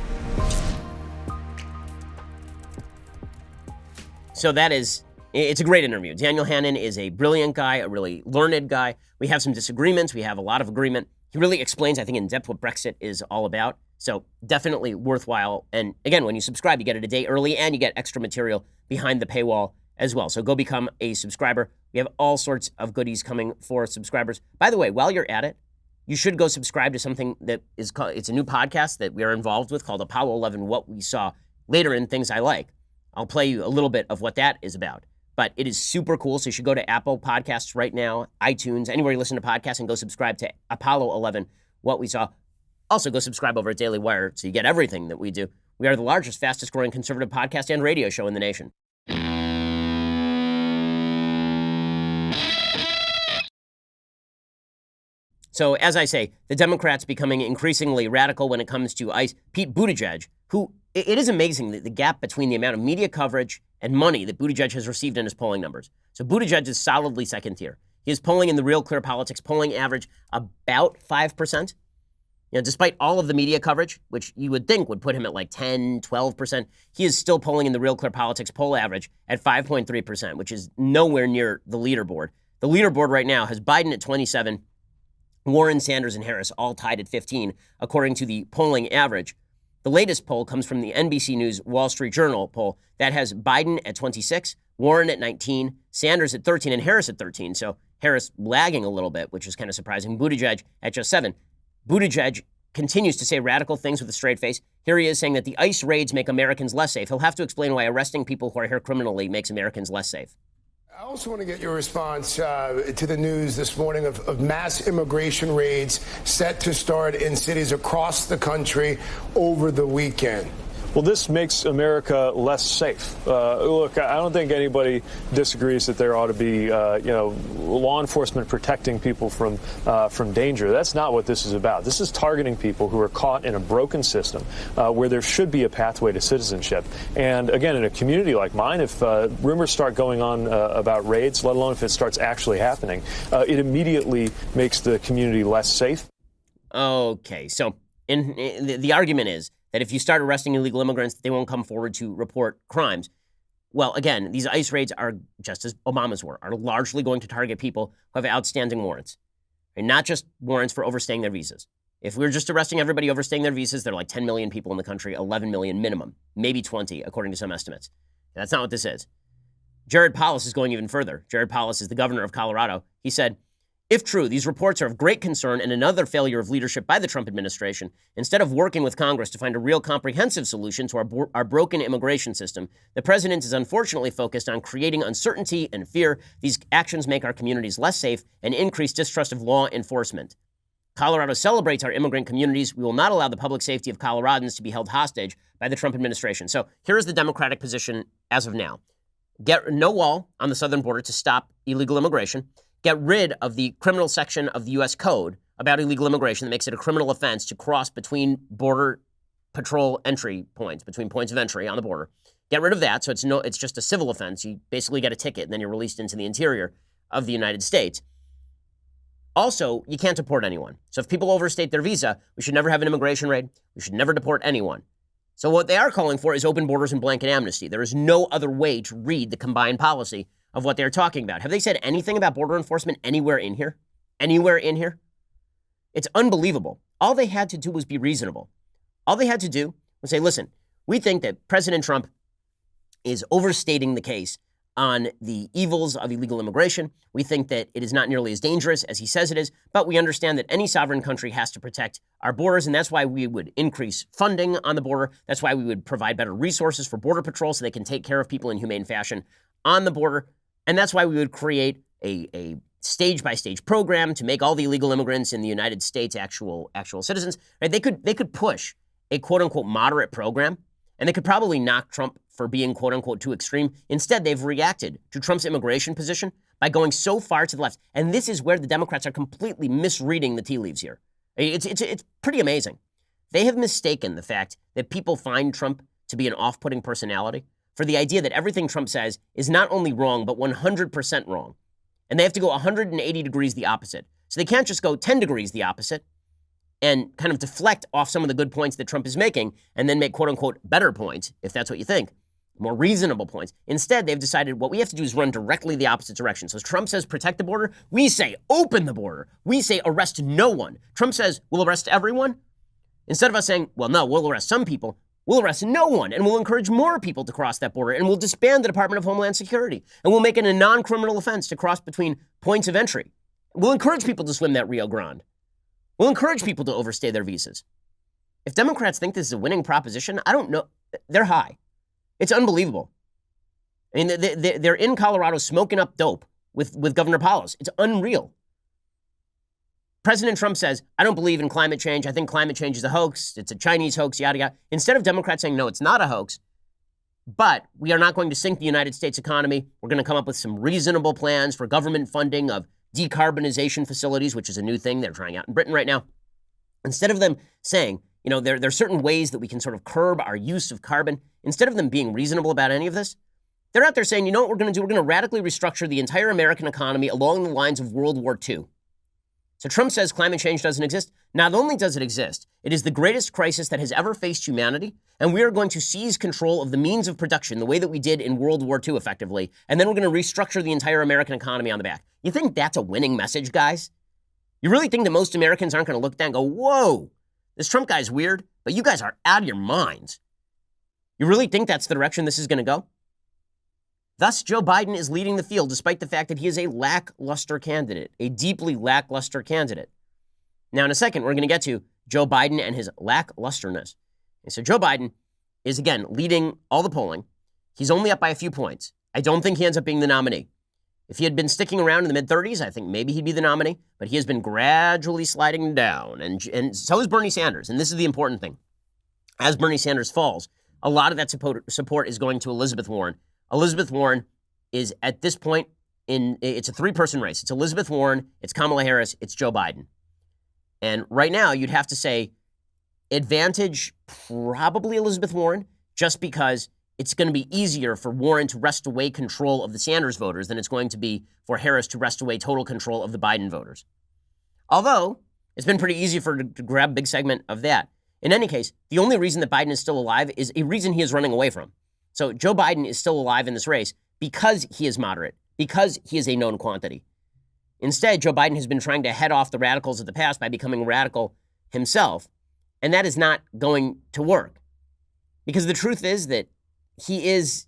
So it's a great interview. Daniel Hannan is a brilliant guy, a really learned guy. We have some disagreements. We have a lot of agreement. He really explains, I think, in depth what Brexit is all about. So definitely worthwhile. And again, when you subscribe, you get it a day early and you get extra material behind the paywall as well. So go become a subscriber. We have all sorts of goodies coming for subscribers. By the way, while you're at it, you should go subscribe to something that is called, it's a new podcast that we are involved with called Apollo 11, What We Saw. Later in Things I Like, I'll play you a little bit of what that is about. But it is super cool. So you should go to Apple Podcasts right now, iTunes, anywhere you listen to podcasts, and go subscribe to Apollo 11, What We Saw. Also, go subscribe over at Daily Wire so you get everything that we do. We are the largest, fastest growing conservative podcast and radio show in the nation. So, as I say, the Democrats becoming increasingly radical when it comes to ICE. Pete Buttigieg, who, it is amazing the gap between the amount of media coverage and money that Buttigieg has received in his polling numbers. So Buttigieg is solidly second tier. He is polling in the Real Clear Politics polling average about 5%. You know, despite all of the media coverage, which you would think would put him at like 10, 12%, he is still polling in the Real Clear Politics poll average at 5.3%, which is nowhere near the leaderboard. The leaderboard right now has Biden at 27, Warren, Sanders, and Harris all tied at 15, according to the polling average. The latest poll comes from the NBC News Wall Street Journal poll that has Biden at 26, Warren at 19, Sanders at 13, and Harris at 13. So Harris lagging a little bit, which is kind of surprising. Buttigieg at just 7. Buttigieg continues to say radical things with a straight face. Here he is saying that the ICE raids make Americans less safe. He'll have to explain why arresting people who are here criminally makes Americans less safe. I also want to get your response to the news this morning of mass immigration raids set to start in cities across the country over the weekend. Well, this makes America less safe. Look, I don't think anybody disagrees that there ought to be, law enforcement protecting people from danger. That's not what this is about. This is targeting people who are caught in a broken system where there should be a pathway to citizenship. And again, in a community like mine, if rumors start going on about raids, let alone if it starts actually happening, it immediately makes the community less safe. Okay, so the argument is that if you start arresting illegal immigrants, they won't come forward to report crimes. Well, again, these ICE raids are, just as Obama's were, are largely going to target people who have outstanding warrants. and not just warrants for overstaying their visas. If we were just arresting everybody overstaying their visas, there are like 10 million people in the country, 11 million minimum, maybe 20, according to some estimates. That's not what this is. Jared Polis is going even further. Jared Polis is the governor of Colorado. He said, if true, these reports are of great concern and another failure of leadership by the Trump administration. Instead of working with Congress to find a real comprehensive solution to our broken immigration system, the president is unfortunately focused on creating uncertainty and fear. These actions make our communities less safe and increase distrust of law enforcement. Colorado celebrates our immigrant communities. We will not allow the public safety of Coloradans to be held hostage by the Trump administration. So here is the Democratic position as of now. Get no wall on the southern border to stop illegal immigration. Get rid of the criminal section of the U.S. Code about illegal immigration that makes it a criminal offense to cross between border patrol entry points, between points of entry on the border. Get rid of that, so it's just a civil offense. You basically get a ticket, and then you're released into the interior of the United States. Also, you can't deport anyone. So if people overstate their visa, we should never have an immigration raid. We should never deport anyone. So what they are calling for is open borders and blanket amnesty. There is no other way to read the combined policy of what they're talking about. Have they said anything about border enforcement anywhere in here? Anywhere in here? It's unbelievable. All they had to do was be reasonable. All they had to do was say, listen, we think that President Trump is overstating the case on the evils of illegal immigration. We think that it is not nearly as dangerous as he says it is, but we understand that any sovereign country has to protect our borders, and that's why we would increase funding on the border. That's why we would provide better resources for Border Patrol so they can take care of people in humane fashion on the border. And that's why we would create a stage-by-stage program to make all the illegal immigrants in the United States actual citizens. Right? They could push a quote-unquote moderate program, and they could probably knock Trump for being quote-unquote too extreme. Instead, they've reacted to Trump's immigration position by going so far to the left. And this is where the Democrats are completely misreading the tea leaves here. It's pretty amazing. They have mistaken the fact that people find Trump to be an off-putting personality for the idea that everything Trump says is not only wrong, but 100% wrong. And they have to go 180 degrees the opposite. So they can't just go 10 degrees the opposite and kind of deflect off some of the good points that Trump is making and then make quote-unquote better points, if that's what you think, more reasonable points. Instead, they've decided what we have to do is run directly the opposite direction. So as Trump says protect the border, we say open the border. We say arrest no one. Trump says we'll arrest everyone. Instead of us saying, well, no, we'll arrest some people, we'll arrest no one, and we'll encourage more people to cross that border, and we'll disband the Department of Homeland Security, and we'll make it a non-criminal offense to cross between points of entry. We'll encourage people to swim that Rio Grande. We'll encourage people to overstay their visas. If Democrats think this is a winning proposition, I don't know. They're high. It's unbelievable. I mean, they're in Colorado smoking up dope with Governor Polis. It's unreal. President Trump says, I don't believe in climate change. I think climate change is a hoax. It's a Chinese hoax, yada, yada. Instead of Democrats saying, no, it's not a hoax, but we are not going to sink the United States economy. We're going to come up with some reasonable plans for government funding of decarbonization facilities, which is a new thing they're trying out in Britain right now. Instead of them saying, you know, there are certain ways that we can sort of curb our use of carbon, instead of them being reasonable about any of this, they're out there saying, you know what we're going to do? We're going to radically restructure the entire American economy along the lines of World War II. So Trump says climate change doesn't exist. Not only does it exist, it is the greatest crisis that has ever faced humanity, and we are going to seize control of the means of production the way that we did in World War II effectively, and then we're going to restructure the entire American economy on the back. You think that's a winning message, guys? You really think that most Americans aren't going to look at that and go, whoa, this Trump guy's weird, but you guys are out of your minds. You really think that's the direction this is going to go? Thus, Joe Biden is leading the field despite the fact that he is a lackluster candidate, a deeply lackluster candidate. Now, in a second, we're going to get to Joe Biden and his lacklusterness. And so Joe Biden is, again, leading all the polling. He's only up by a few points. I don't think he ends up being the nominee. If he had been sticking around in the mid-30s, I think maybe he'd be the nominee, but he has been gradually sliding down, and so is Bernie Sanders, and this is the important thing. As Bernie Sanders falls, a lot of that support is going to Elizabeth Warren. Elizabeth Warren is, at this point, it's a three-person race. It's Elizabeth Warren, it's Kamala Harris, it's Joe Biden. And right now, you'd have to say advantage probably Elizabeth Warren, just because it's going to be easier for Warren to wrest away control of the Sanders voters than it's going to be for Harris to wrest away total control of the Biden voters. Although, it's been pretty easy for her to grab a big segment of that. In any case, the only reason that Biden is still alive is a reason he is running away from. So Joe Biden is still alive in this race because he is moderate, because he is a known quantity. Instead, Joe Biden has been trying to head off the radicals of the past by becoming radical himself, and that is not going to work. Because the truth is that he is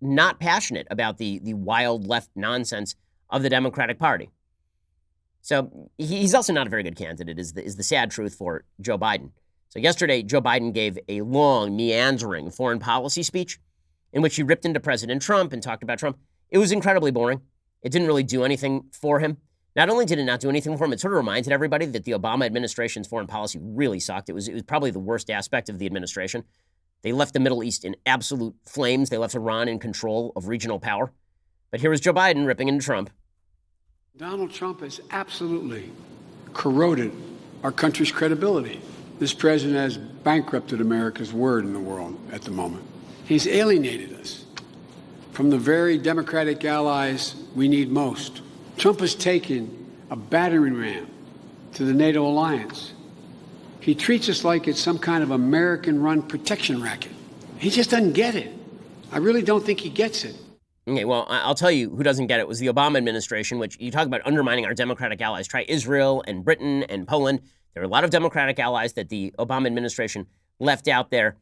not passionate about the wild left nonsense of the Democratic Party. So he's also not a very good candidate, is the sad truth for Joe Biden. So yesterday, Joe Biden gave a long, meandering foreign policy speech in which he ripped into President Trump and talked about Trump. It was incredibly boring. It didn't really do anything for him. Not only did it not do anything for him, it sort of reminded everybody that the Obama administration's foreign policy really sucked. It was probably the worst aspect of the administration. They left the Middle East in absolute flames. They left Iran in control of regional power. But here was Joe Biden ripping into Trump. Donald Trump has absolutely corroded our country's credibility. This president has bankrupted America's word in the world at the moment. He's alienated us from the very democratic allies we need most. Trump has taken a battering ram to the NATO alliance. He treats us like it's some kind of American-run protection racket. He just doesn't get it. I really don't think he gets it. Okay, well, I'll tell you who doesn't get it was the Obama administration, which you talk about undermining our democratic allies. Try Israel and Britain and Poland. There are a lot of democratic allies that the Obama administration left out there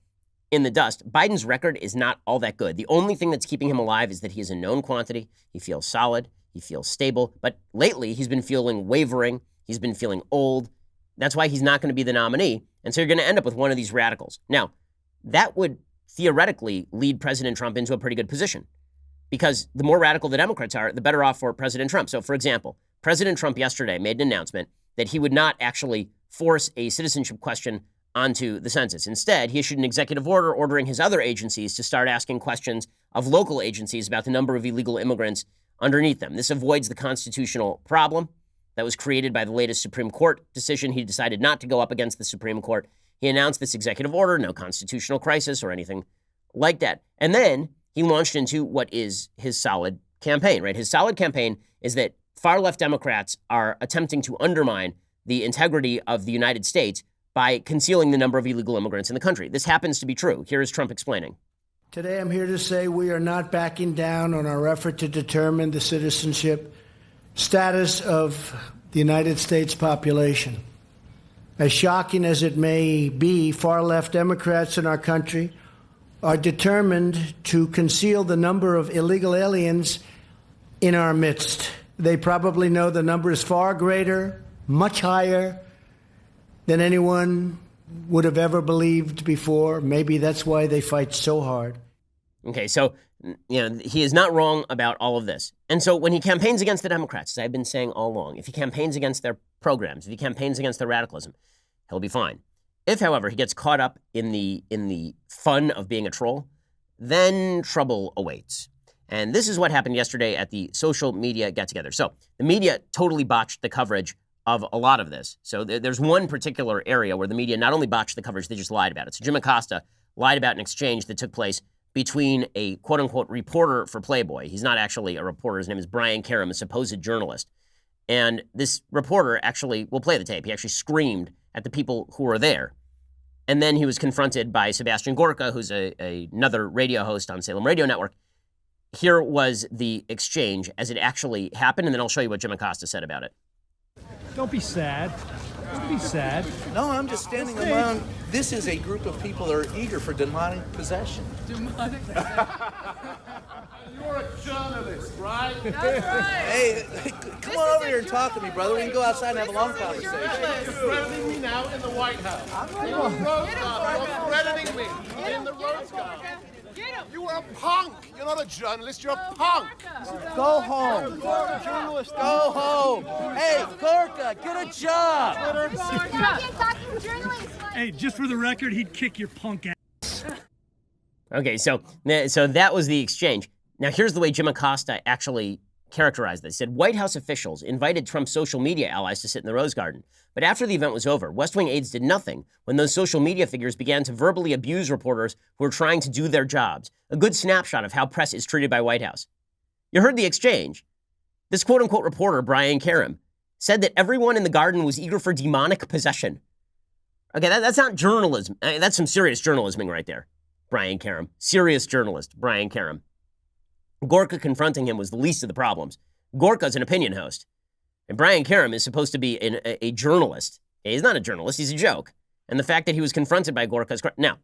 in the dust. Biden's record is not all that good. The only thing that's keeping him alive is that he is a known quantity. He feels solid. He feels stable. But lately, he's been feeling wavering. He's been feeling old. That's why he's not going to be the nominee. And so you're going to end up with one of these radicals. Now, that would theoretically lead President Trump into a pretty good position, because the more radical the Democrats are, the better off for President Trump. So, for example, President Trump yesterday made an announcement that he would not actually force a citizenship question onto the census. Instead, he issued an executive order ordering his other agencies to start asking questions of local agencies about the number of illegal immigrants underneath them. This avoids the constitutional problem that was created by the latest Supreme Court decision. He decided not to go up against the Supreme Court. He announced this executive order, no constitutional crisis or anything like that. And then he launched into what is his solid campaign, right? His solid campaign is that far left Democrats are attempting to undermine the integrity of the United States by concealing the number of illegal immigrants in the country. This happens to be true. Here is Trump explaining. Today, I'm here to say we are not backing down on our effort to determine the citizenship status of the United States population. As shocking as it may be, far-left Democrats in our country are determined to conceal the number of illegal aliens in our midst. They probably know the number is far greater, much higher than anyone would have ever believed before. Maybe that's why they fight so hard. Okay, so he is not wrong about all of this. And so when he campaigns against the Democrats, as I've been saying all along, if he campaigns against their programs, if he campaigns against their radicalism, he'll be fine. If, however, he gets caught up in the fun of being a troll, then trouble awaits. And this is what happened yesterday at the social media get-together. So the media totally botched the coverage of a lot of this. So there's one particular area where the media not only botched the coverage, they just lied about it. So Jim Acosta lied about an exchange that took place between a quote-unquote reporter for Playboy. He's not actually a reporter. His name is Brian Karem, a supposed journalist. And this reporter actually, we'll play the tape, he actually screamed at the people who were there. And then he was confronted by Sebastian Gorka, who's another radio host on Salem Radio Network. Here was the exchange as it actually happened, and then I'll show you what Jim Acosta said about it. Don't be sad. Don't be sad. No, I'm just standing around. This is a group of people that are eager for demonic possession. Demonic You're a journalist, right? That's right. Hey, come on over here and talk to me, brother. We can go outside and have a long conversation. You're threatening me now in the White House. In the Rose Garden. You're threatening me in the Rose Garden. You are a punk. You're not a journalist. You're a punk. Go home. Go home. Hey, Gorka, get a job. Hey, just for the record, he'd kick your punk ass. Okay, so that was the exchange. Now, here's the way Jim Acosta actually characterized this. He said, White House officials invited Trump's social media allies to sit in the Rose Garden. But after the event was over, West Wing aides did nothing when those social media figures began to verbally abuse reporters who were trying to do their jobs. A good snapshot of how press is treated by White House. You heard the exchange. This quote-unquote reporter, Brian Karem, said that everyone in the garden was eager for demonic possession. Okay, that's not journalism. That's some serious journalisming right there. Brian Karem. Serious journalist, Brian Karem. Gorka confronting him was the least of the problems. Gorka's an opinion host. And Brian Karem is supposed to be a journalist. He's not a journalist. He's a joke. And the fact that he was confronted by Gorka is correct. Now,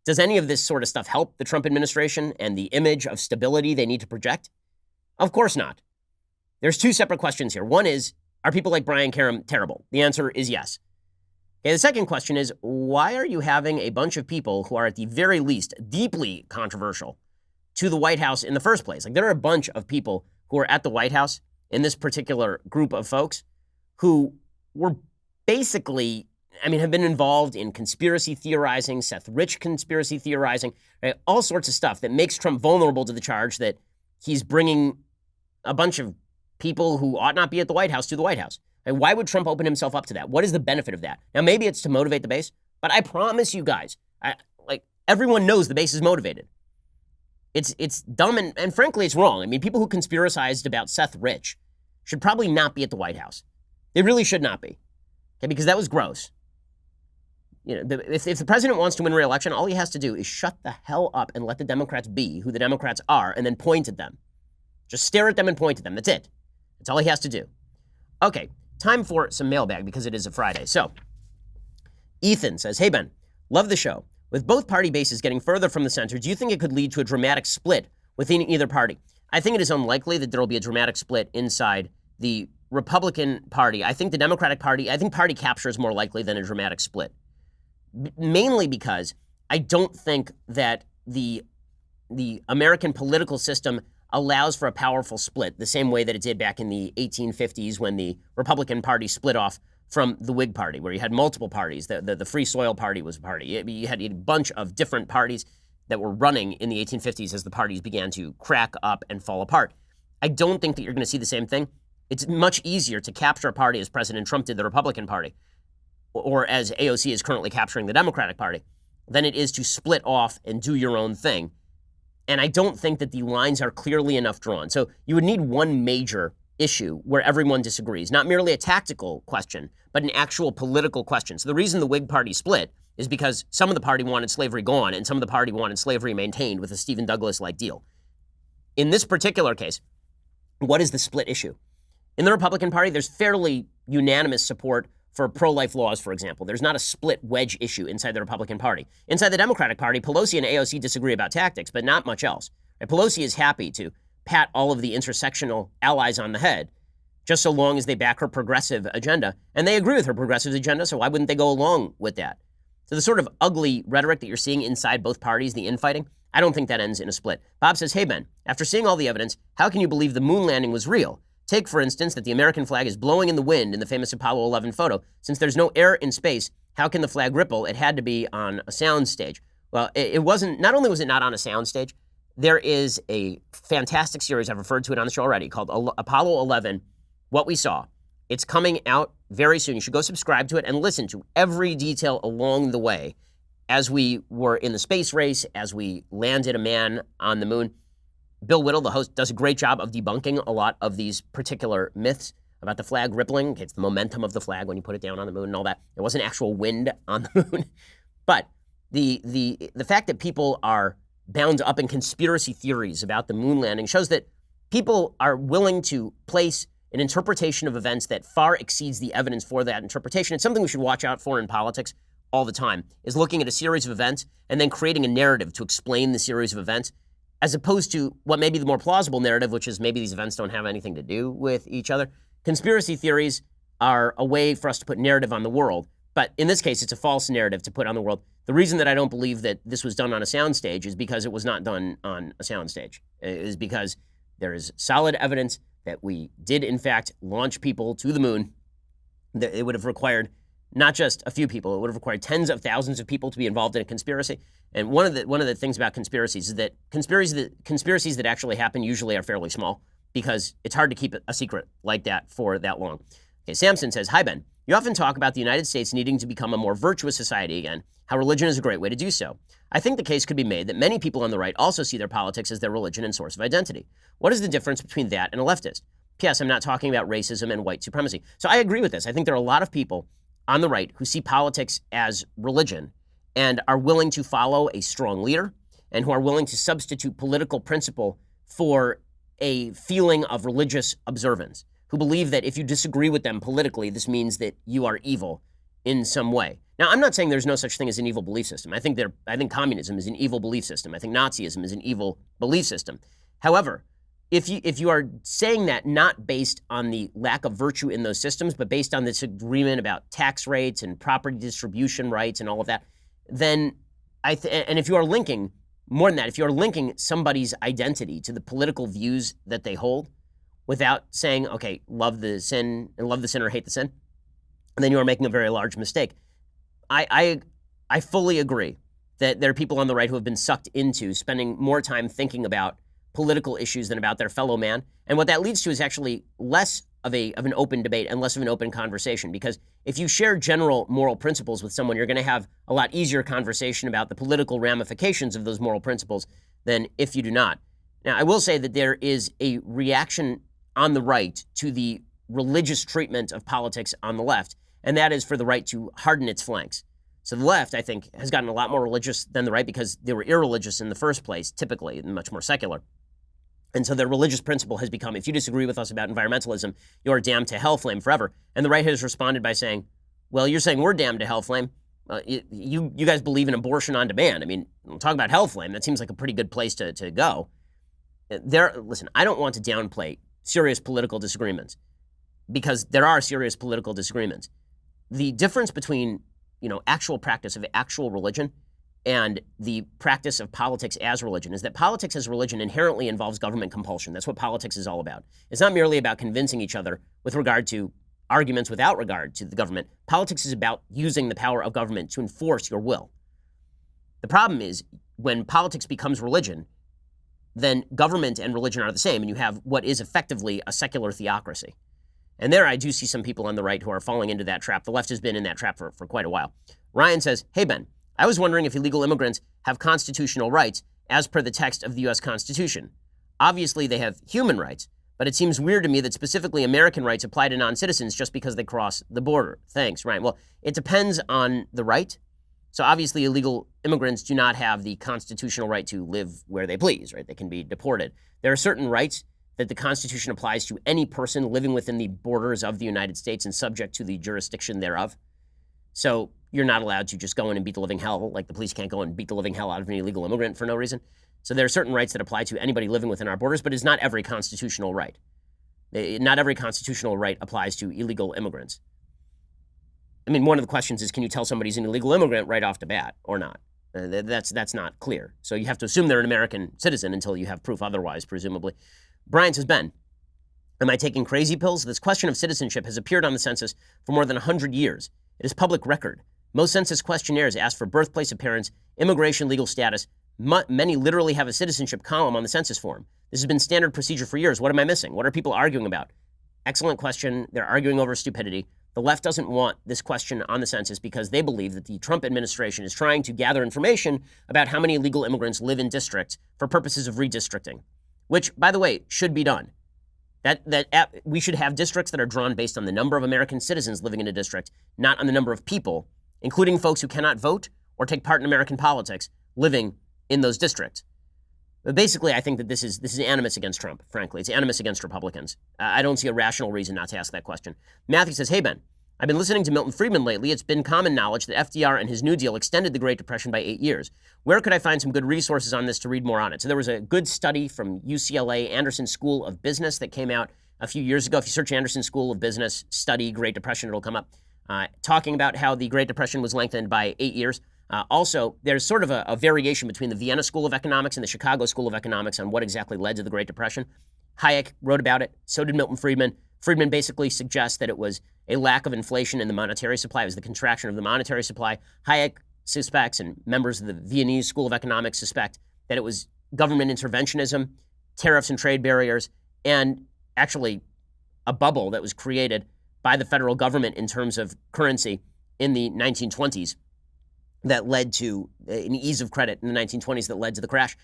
does any of this sort of stuff help the Trump administration and the image of stability they need to project? Of course not. There's two separate questions here. One is, are people like Brian Karem terrible? The answer is yes. Okay, the second question is, why are you having a bunch of people who are at the very least deeply controversial to the White House in the first place? Like, there are a bunch of people who are at the White House in this particular group of folks who were basically, have been involved in conspiracy theorizing, Seth Rich conspiracy theorizing, right? All sorts of stuff that makes Trump vulnerable to the charge that he's bringing a bunch of people who ought not be at the White House to the White House. And why would Trump open himself up to that? What is the benefit of that? Now, maybe it's to motivate the base, but I promise you guys, everyone knows the base is motivated. It's dumb and frankly, it's wrong. People who conspiracized about Seth Rich should probably not be at the White House. They really should not be, okay? Because that was gross. If the president wants to win re-election, all he has to do is shut the hell up and let the Democrats be who the Democrats are, and then point at them. Just stare at them and point at them. That's it. That's all he has to do. Okay, time for some mailbag because it is a Friday. So, Ethan says, hey, Ben, love the show. With both party bases getting further from the center, do you think it could lead to a dramatic split within either party? I think it is unlikely that there will be a dramatic split inside the Republican Party. I think the Democratic Party, party capture is more likely than a dramatic split. Mainly because I don't think that the American political system allows for a powerful split the same way that it did back in the 1850s when the Republican Party split off from the Whig Party, where you had multiple parties. The Free Soil Party was a party. You had a bunch of different parties that were running in the 1850s as the parties began to crack up and fall apart. I don't think that you're going to see the same thing. It's much easier to capture a party as President Trump did the Republican Party, or as AOC is currently capturing the Democratic Party, than it is to split off and do your own thing. And I don't think that the lines are clearly enough drawn. So you would need one major issue where everyone disagrees, not merely a tactical question, but an actual political question. So the reason the Whig Party split is because some of the party wanted slavery gone and some of the party wanted slavery maintained with a Stephen Douglas-like deal. In this particular case, what is the split issue? In the Republican Party, there's fairly unanimous support for pro-life laws, for example. There's not a split wedge issue inside the Republican Party. Inside the Democratic Party, Pelosi and AOC disagree about tactics, but not much else. And Pelosi is happy to pat all of the intersectional allies on the head, just so long as they back her progressive agenda. And they agree with her progressive agenda, so why wouldn't they go along with that? So the sort of ugly rhetoric that you're seeing inside both parties, the infighting, I don't think that ends in a split. Bob says, hey, Ben, after seeing all the evidence, how can you believe the moon landing was real? Take, for instance, that the American flag is blowing in the wind in the famous Apollo 11 photo. Since there's no air in space, how can the flag ripple? It had to be on a sound stage. Well, it wasn't, not only was it not on a sound stage, there is a fantastic series, I've referred to it on the show already, called Apollo 11, What We Saw. It's coming out very soon. You should go subscribe to it and listen to every detail along the way as we were in the space race, as we landed a man on the moon. Bill Whittle, the host, does a great job of debunking a lot of these particular myths about the flag rippling. It's the momentum of the flag when you put it down on the moon and all that. There wasn't actual wind on the moon. But the fact that people are bound up in conspiracy theories about the moon landing shows that people are willing to place an interpretation of events that far exceeds the evidence for that interpretation. It's something we should watch out for in politics all the time, is looking at a series of events and then creating a narrative to explain the series of events, as opposed to what may be the more plausible narrative, which is maybe these events don't have anything to do with each other. Conspiracy theories are a way for us to put narrative on the world, but in this case, it's a false narrative to put on the world. The reason that I don't believe that this was done on a soundstage is because it was not done on a soundstage. It is because there is solid evidence that we did, in fact, launch people to the moon. It would have required not just a few people. It would have required tens of thousands of people to be involved in a conspiracy. And one of the things about conspiracies is that conspiracies that actually happen usually are fairly small because it's hard to keep a secret like that for that long. Okay, Samson says, hi, Ben. You often talk about the United States needing to become a more virtuous society again, how religion is a great way to do so. I think the case could be made that many people on the right also see their politics as their religion and source of identity. What is the difference between that and a leftist? P.S. I'm not talking about racism and white supremacy. So I agree with this. I think there are a lot of people on the right who see politics as religion and are willing to follow a strong leader and who are willing to substitute political principle for a feeling of religious observance. who believe that if you disagree with them politically, this means that you are evil in some way. Now, I'm not saying there's no such thing as an evil belief system. I think communism is an evil belief system. I think Nazism is an evil belief system. However, if you are saying that not based on the lack of virtue in those systems, but based on this agreement about tax rates and property distribution rights and all of that, then and if you are linking, more than that, if you are linking somebody's identity to the political views that they hold without saying, okay, love the sin or hate the sin, then you are making a very large mistake. I fully agree that there are people on the right who have been sucked into spending more time thinking about political issues than about their fellow man. And what that leads to is actually less of an open debate and less of an open conversation. Because if you share general moral principles with someone, you're going to have a lot easier conversation about the political ramifications of those moral principles than if you do not. Now, I will say that there is a reaction on the right to the religious treatment of politics on the left, and that is for the right to harden its flanks. So the left, I think, has gotten a lot more religious than the right because they were irreligious in the first place, typically, and much more secular. And so their religious principle has become, if you disagree with us about environmentalism, you're damned to hell flame forever. And the right has responded by saying, well, you're saying we're damned to hell flame. You guys believe in abortion on demand. I mean, we'll talk about hell flame. That seems like a pretty good place to go. Listen, I don't want to downplay serious political disagreements because there are serious political disagreements. The difference between, actual practice of actual religion and the practice of politics as religion is that politics as religion inherently involves government compulsion. That's what politics is all about. It's not merely about convincing each other with regard to arguments without regard to the government. Politics is about using the power of government to enforce your will. The problem is when politics becomes religion, then government and religion are the same, and you have what is effectively a secular theocracy. And there I do see some people on the right who are falling into that trap. The left has been in that trap for quite a while. Ryan says, hey, Ben, I was wondering if illegal immigrants have constitutional rights as per the text of the U.S. Constitution. Obviously, they have human rights, but it seems weird to me that specifically American rights apply to non-citizens just because they cross the border. Thanks, Ryan. Well, it depends on the right. So obviously, illegal immigrants do not have the constitutional right to live where they please, right? They can be deported. There are certain rights that the Constitution applies to any person living within the borders of the United States and subject to the jurisdiction thereof. So you're not allowed to just go in and beat the living hell, like the police can't go and beat the living hell out of an illegal immigrant for no reason. So there are certain rights that apply to anybody living within our borders, but it's not every constitutional right. Not every constitutional right applies to illegal immigrants. I mean, one of the questions is, can you tell somebody's an illegal immigrant right off the bat or not? That's not clear. So you have to assume they're an American citizen until you have proof otherwise, presumably. Brian says, Ben, am I taking crazy pills? This question of citizenship has appeared on the census for more than 100 years. It is public record. Most census questionnaires ask for birthplace, appearance, immigration, legal status. Many literally have a citizenship column on the census form. This has been standard procedure for years. What am I missing? What are people arguing about? Excellent question. They're arguing over stupidity. The left doesn't want this question on the census because they believe that the Trump administration is trying to gather information about how many illegal immigrants live in districts for purposes of redistricting, which, by the way, should be done. We should have districts that are drawn based on the number of American citizens living in a district, not on the number of people, including folks who cannot vote or take part in American politics, living in those districts. But basically, I think that this is animus against Trump, frankly. It's animus against Republicans. I don't see a rational reason not to ask that question. Matthew says, hey, Ben, I've been listening to Milton Friedman lately. It's been common knowledge that FDR and his New Deal extended the Great Depression by 8 years. Where could I find some good resources on this to read more on it? So there was a good study from UCLA, Anderson School of Business, that came out a few years ago. If you search Anderson School of Business, study Great Depression, it'll come up, talking about how the Great Depression was lengthened by 8 years. Also, there's sort of a variation between the Vienna School of Economics and the Chicago School of Economics on what exactly led to the Great Depression. Hayek wrote about it. So did Milton Friedman. Friedman basically suggests that it was a lack of inflation in the monetary supply. It was the contraction of the monetary supply. Hayek suspects, and members of the Viennese School of Economics suspect, that it was government interventionism, tariffs and trade barriers, and actually a bubble that was created by the federal government in terms of currency in the 1920s that led to an ease of credit in the 1920s that led to the crash.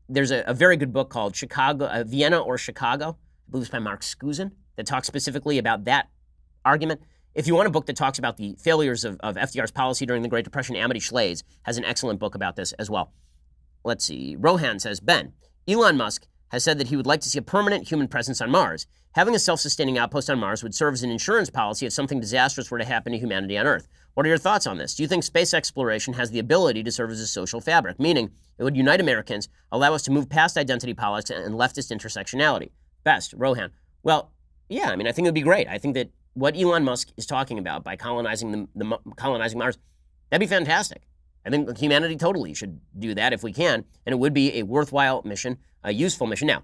There's a very good book called Vienna or Chicago, I believe it's by Mark Skusin, that talks specifically about that argument. If you want a book that talks about the failures of FDR's policy during the Great Depression, Amity Shlaes has an excellent book about this as well. Let's see. Rohan says, Ben, Elon Musk has said that he would like to see a permanent human presence on Mars. Having a self-sustaining outpost on Mars would serve as an insurance policy if something disastrous were to happen to humanity on Earth. What are your thoughts on this? Do you think space exploration has the ability to serve as a social fabric, meaning it would unite Americans, allow us to move past identity politics and leftist intersectionality? Best, Rohan. Well, yeah, I mean, I think it would be great. I think that what Elon Musk is talking about by colonizing colonizing Mars, that'd be fantastic. I think humanity totally should do that if we can, and it would be a worthwhile mission, a useful mission. Now,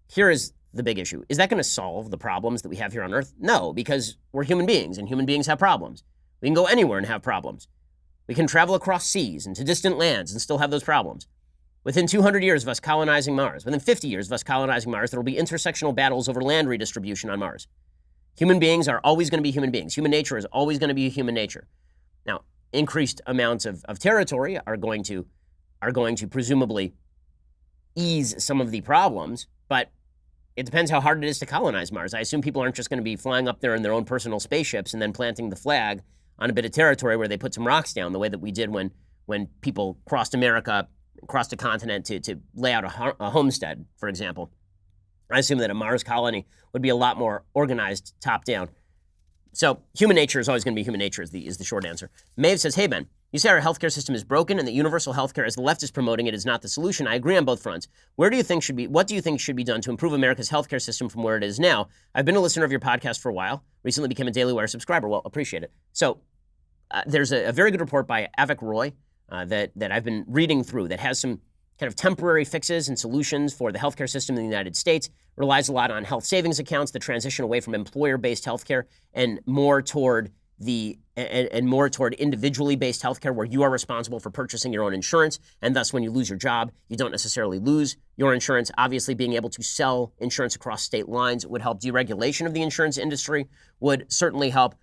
here is the big issue. Is that going to solve the problems that we have here on Earth? No, because we're human beings, and human beings have problems. We can go anywhere and have problems. We can travel across seas and to distant lands and still have those problems. Within 200 years of us colonizing Mars, within 50 years of us colonizing Mars, there will be intersectional battles over land redistribution on Mars. Human beings are always going to be human beings. Human nature is always going to be human nature. Now, increased amounts of territory are going to presumably ease some of the problems, but it depends how hard it is to colonize Mars. I assume people aren't just going to be flying up there in their own personal spaceships and then planting the flag on a bit of territory where they put some rocks down, the way that we did when people crossed America, crossed a continent to lay out a homestead, for example. I assume that a Mars colony would be a lot more organized top-down. So human nature is always going to be human nature is the short answer. Maeve says, hey, Ben, you say our healthcare system is broken and that universal healthcare, as the left is promoting it, is not the solution. I agree on both fronts. What do you think should be done to improve America's healthcare system from where it is now? I've been a listener of your podcast for a while, recently became a Daily Wire subscriber. Well, appreciate it. So there's a very good report by Avik Roy that I've been reading through that has some kind of temporary fixes and solutions for the healthcare system in the United States, relies a lot on health savings accounts, the transition away from employer-based healthcare and more toward individually based healthcare where you are responsible for purchasing your own insurance, and thus when you lose your job, you don't necessarily lose your insurance. Obviously, being able to sell insurance across state lines would help. Deregulation of the insurance industry would certainly help.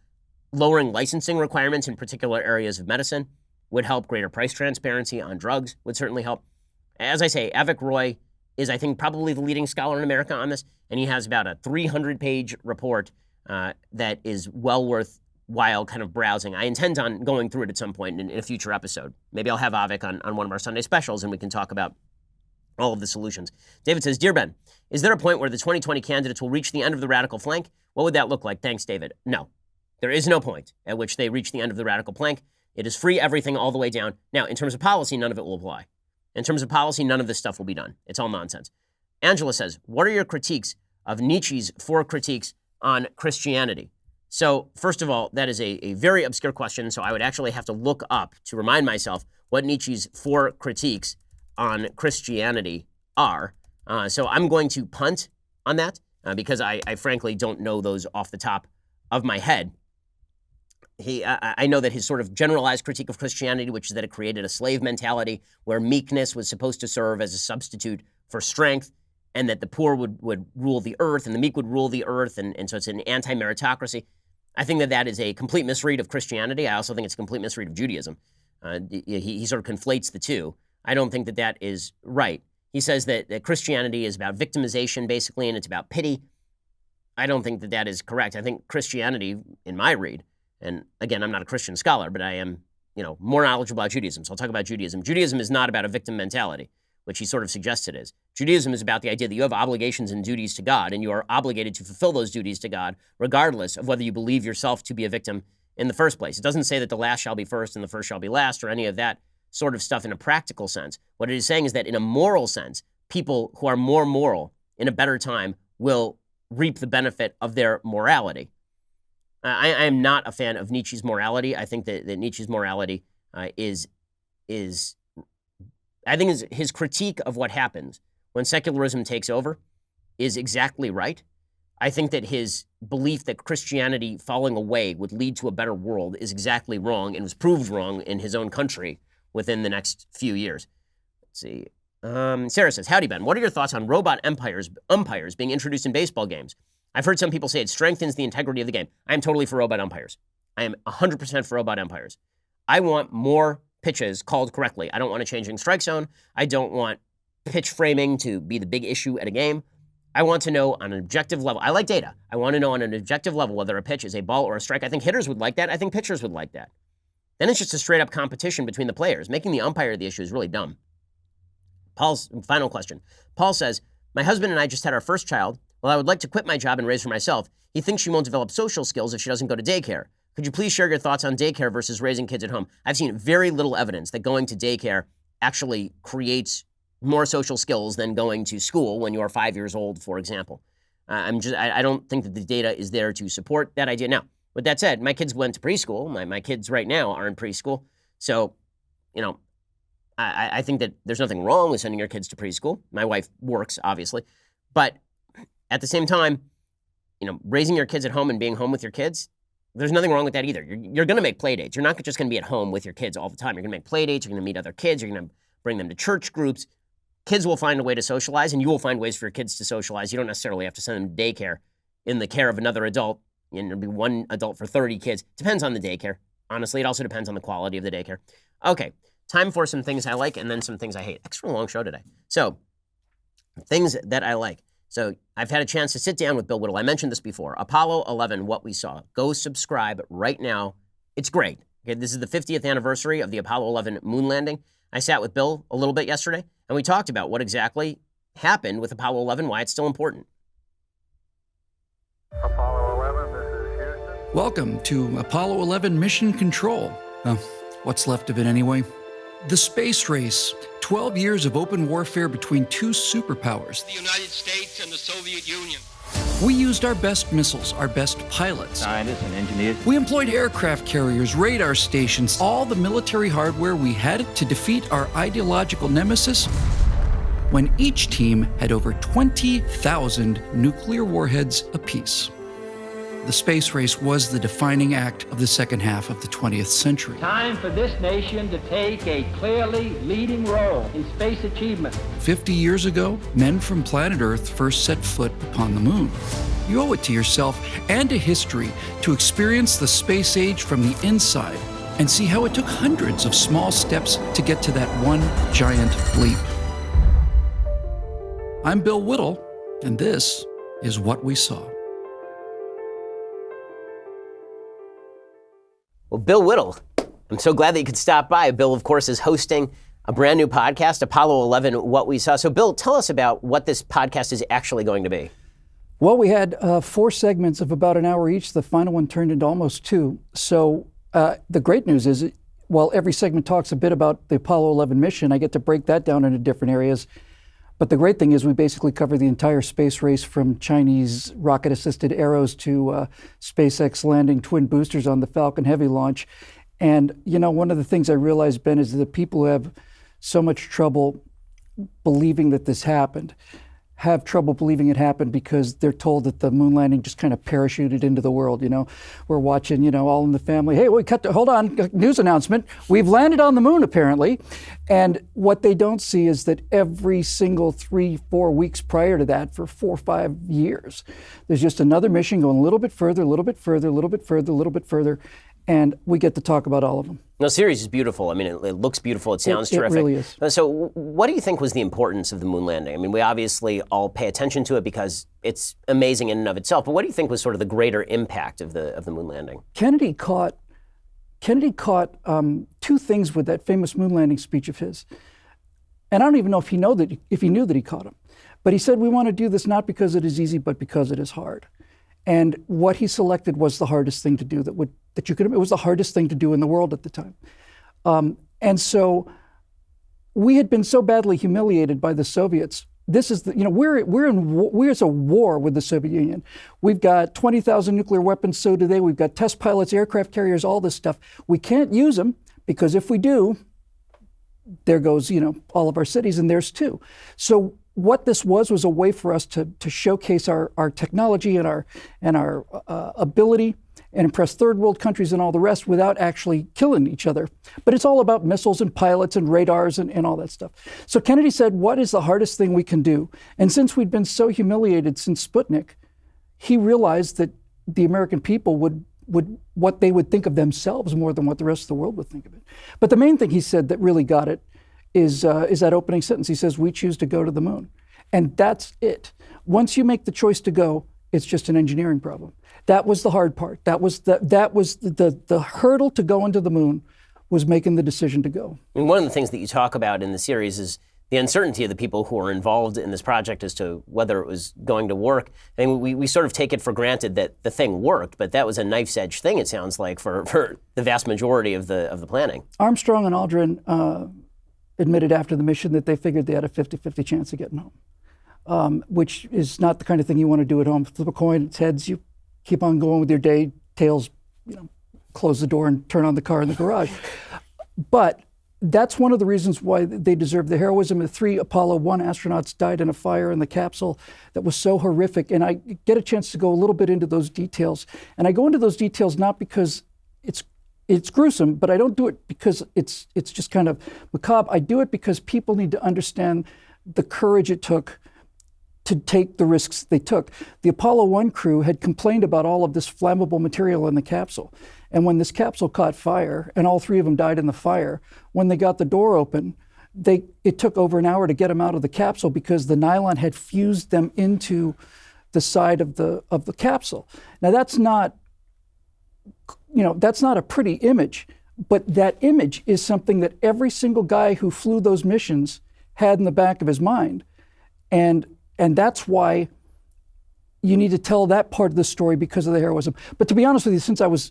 Lowering licensing requirements in particular areas of medicine would help. Greater price transparency on drugs would certainly help. As I say, Avik Roy is, I think, probably the leading scholar in America on this, and he has about a 300-page report that is well worthwhile kind of browsing. I intend on going through it at some point in a future episode. Maybe I'll have Avik on one of our Sunday specials, and we can talk about all of the solutions. David says, Dear Ben, is there a point where the 2020 candidates will reach the end of the radical flank? What would that look like? Thanks, David. No, there is no point at which they reach the end of the radical flank. It is free everything all the way down. Now, in terms of policy, none of it will apply. In terms of policy, none of this stuff will be done. It's all nonsense. Angela says, what are your critiques of Nietzsche's 4 critiques on Christianity? So, first of all, that is a very obscure question, so I would actually have to look up to remind myself what Nietzsche's 4 critiques on Christianity are. So I'm going to punt on that because I frankly don't know those off the top of my head. I know that his sort of generalized critique of Christianity, which is that it created a slave mentality where meekness was supposed to serve as a substitute for strength, and that the poor would rule the earth and the meek would rule the earth, and so it's an anti-meritocracy. I think that is a complete misread of Christianity. I also think it's a complete misread of Judaism. He sort of conflates the two. I don't think that is right. He says that Christianity is about victimization, basically, and it's about pity. I don't think that is correct. I think Christianity, in my read, and again, I'm not a Christian scholar, but I am, more knowledgeable about Judaism. So I'll talk about Judaism. Judaism is not about a victim mentality, which he sort of suggests it is. Judaism is about the idea that you have obligations and duties to God, and you are obligated to fulfill those duties to God, regardless of whether you believe yourself to be a victim in the first place. It doesn't say that the last shall be first and the first shall be last, or any of that sort of stuff in a practical sense. What it is saying is that in a moral sense, people who are more moral in a better time will reap the benefit of their morality. I am not a fan of Nietzsche's morality. I think that Nietzsche's morality is his critique of what happens when secularism takes over is exactly right. I think that his belief that Christianity falling away would lead to a better world is exactly wrong and was proved wrong in his own country within the next few years. Let's see. Sarah says, howdy, Ben. What are your thoughts on robot umpires being introduced in baseball games? I've heard some people say it strengthens the integrity of the game. I am totally for robot umpires. I am 100% for robot umpires. I want more pitches called correctly. I don't want a changing strike zone. I don't want pitch framing to be the big issue at a game. I want to know on an objective level. I like data. I want to know on an objective level whether a pitch is a ball or a strike. I think hitters would like that. I think pitchers would like that. Then it's just a straight up competition between the players. Making the umpire the issue is really dumb. Paul's final question. Paul says, My husband and I just had our first child. While I would like to quit my job and raise for myself, he thinks she won't develop social skills if she doesn't go to daycare. Could you please share your thoughts on daycare versus raising kids at home? I've seen very little evidence that going to daycare actually creates more social skills than going to school when you're 5 years old, for example. I don't think that the data is there to support that idea. Now, with that said, my kids went to preschool. My kids right now are in preschool. So, I think that there's nothing wrong with sending your kids to preschool. My wife works, obviously. But at the same time, raising your kids at home and being home with your kids, there's nothing wrong with that either. You're going to make play dates. You're not just going to be at home with your kids all the time. You're going to make play dates. You're going to meet other kids. You're going to bring them to church groups. Kids will find a way to socialize, and you will find ways for your kids to socialize. You don't necessarily have to send them to daycare in the care of another adult. There'll be one adult for 30 kids. Depends on the daycare. Honestly, it also depends on the quality of the daycare. Okay, time for some things I like and then some things I hate. Extra long show today. So, things that I like. So, I've had a chance to sit down with Bill Whittle. I mentioned this before. Apollo 11, What We Saw. Go subscribe right now. It's great. Okay, this is the 50th anniversary of the Apollo 11 moon landing. I sat with Bill a little bit yesterday, and we talked about what exactly happened with Apollo 11, why it's still important. Apollo 11, this is Houston. Welcome to Apollo 11 Mission Control. What's left of it anyway? The space race. 12 years of open warfare between two superpowers. The United States and the Soviet Union. We used our best missiles, our best pilots. Scientists and engineers. We employed aircraft carriers, radar stations, all the military hardware we had to defeat our ideological nemesis, when each team had over 20,000 nuclear warheads apiece. The space race was the defining act of the second half of the 20th century. Time for this nation to take a clearly leading role in space achievement. 50 years ago, men from planet Earth first set foot upon the moon. You owe it to yourself and to history to experience the space age from the inside and see how it took hundreds of small steps to get to that one giant leap. I'm Bill Whittle, and this is What We Saw. Well, Bill Whittle, I'm so glad that you could stop by. Bill, of course, is hosting a brand new podcast, Apollo 11, What We Saw. So, Bill, tell us about what this podcast is actually going to be. Well, we had 4 segments of about an hour each. The final one turned into almost 2. So the great news is, while every segment talks a bit about the Apollo 11 mission, I get to break that down into different areas. But the great thing is we basically cover the entire space race, from Chinese rocket-assisted arrows to SpaceX landing twin boosters on the Falcon Heavy launch. And, one of the things I realized, Ben, is that people who have so much trouble believing that this happened have trouble believing it happened because they're told that the moon landing just kind of parachuted into the world. We're watching, All in the Family. Hey, hold on, news announcement. We've landed on the moon, apparently. And what they don't see is that every single 3-4 weeks prior to that, for 4 or 5 years, there's just another mission going a little bit further, a little bit further, a little bit further, a little bit further. And we get to talk about all of them. The series is beautiful. I mean, it looks beautiful. It sounds terrific. It really is. So what do you think was the importance of the moon landing? I mean, we obviously all pay attention to it because it's amazing in and of itself. But what do you think was sort of the greater impact of the moon landing? Kennedy caught 2 things with that famous moon landing speech of his. And I don't even know if he knew that he caught them. But he said, we want to do this not because it is easy, but because it is hard. And what he selected was the hardest thing to do it was the hardest thing to do in the world at the time. And so we had been so badly humiliated by the Soviets. This is we're at a war with the Soviet Union. We've got 20,000 nuclear weapons, so do they. We've got test pilots, aircraft carriers, all this stuff. We can't use them because if we do, there goes, all of our cities, and theirs too. So what this was a way for us to showcase our technology and our ability and impress third world countries and all the rest without actually killing each other. But it's all about missiles and pilots and radars and all that stuff. So Kennedy said, what is the hardest thing we can do? And since we'd been so humiliated since Sputnik, he realized that the American people would what they would think of themselves more than what the rest of the world would think of it. But the main thing he said that really got it is that opening sentence. He says, we choose to go to the moon. And that's it. Once you make the choice to go, it's just an engineering problem. That was the hard part. That was the hurdle to go into the moon, was making the decision to go. And one of the things that you talk about in the series is the uncertainty of the people who were involved in this project as to whether it was going to work. I mean, we sort of take it for granted that the thing worked, but that was a knife's edge thing, it sounds like, for the vast majority of the planning. Armstrong and Aldrin admitted after the mission that they figured they had a 50-50 chance of getting home, which is not the kind of thing you want to do at home. Flip a coin, it's heads, you keep on going with your day, tails, close the door and turn on the car in the garage. But that's one of the reasons why they deserve the heroism. The 3 Apollo 1 astronauts died in a fire in the capsule that was so horrific. And I get a chance to go a little bit into those details. And I go into those details not because it's gruesome, but I don't do it because it's just kind of macabre. I do it because people need to understand the courage it took to take the risks they took. The Apollo 1 crew had complained about all of this flammable material in the capsule. And when this capsule caught fire, and all 3 of them died in the fire, when they got the door open, it took over an hour to get them out of the capsule because the nylon had fused them into the side of the capsule. Now that's not a pretty image, but that image is something that every single guy who flew those missions had in the back of his mind. And that's why you need to tell that part of the story because of the heroism. But to be honest with you, since I was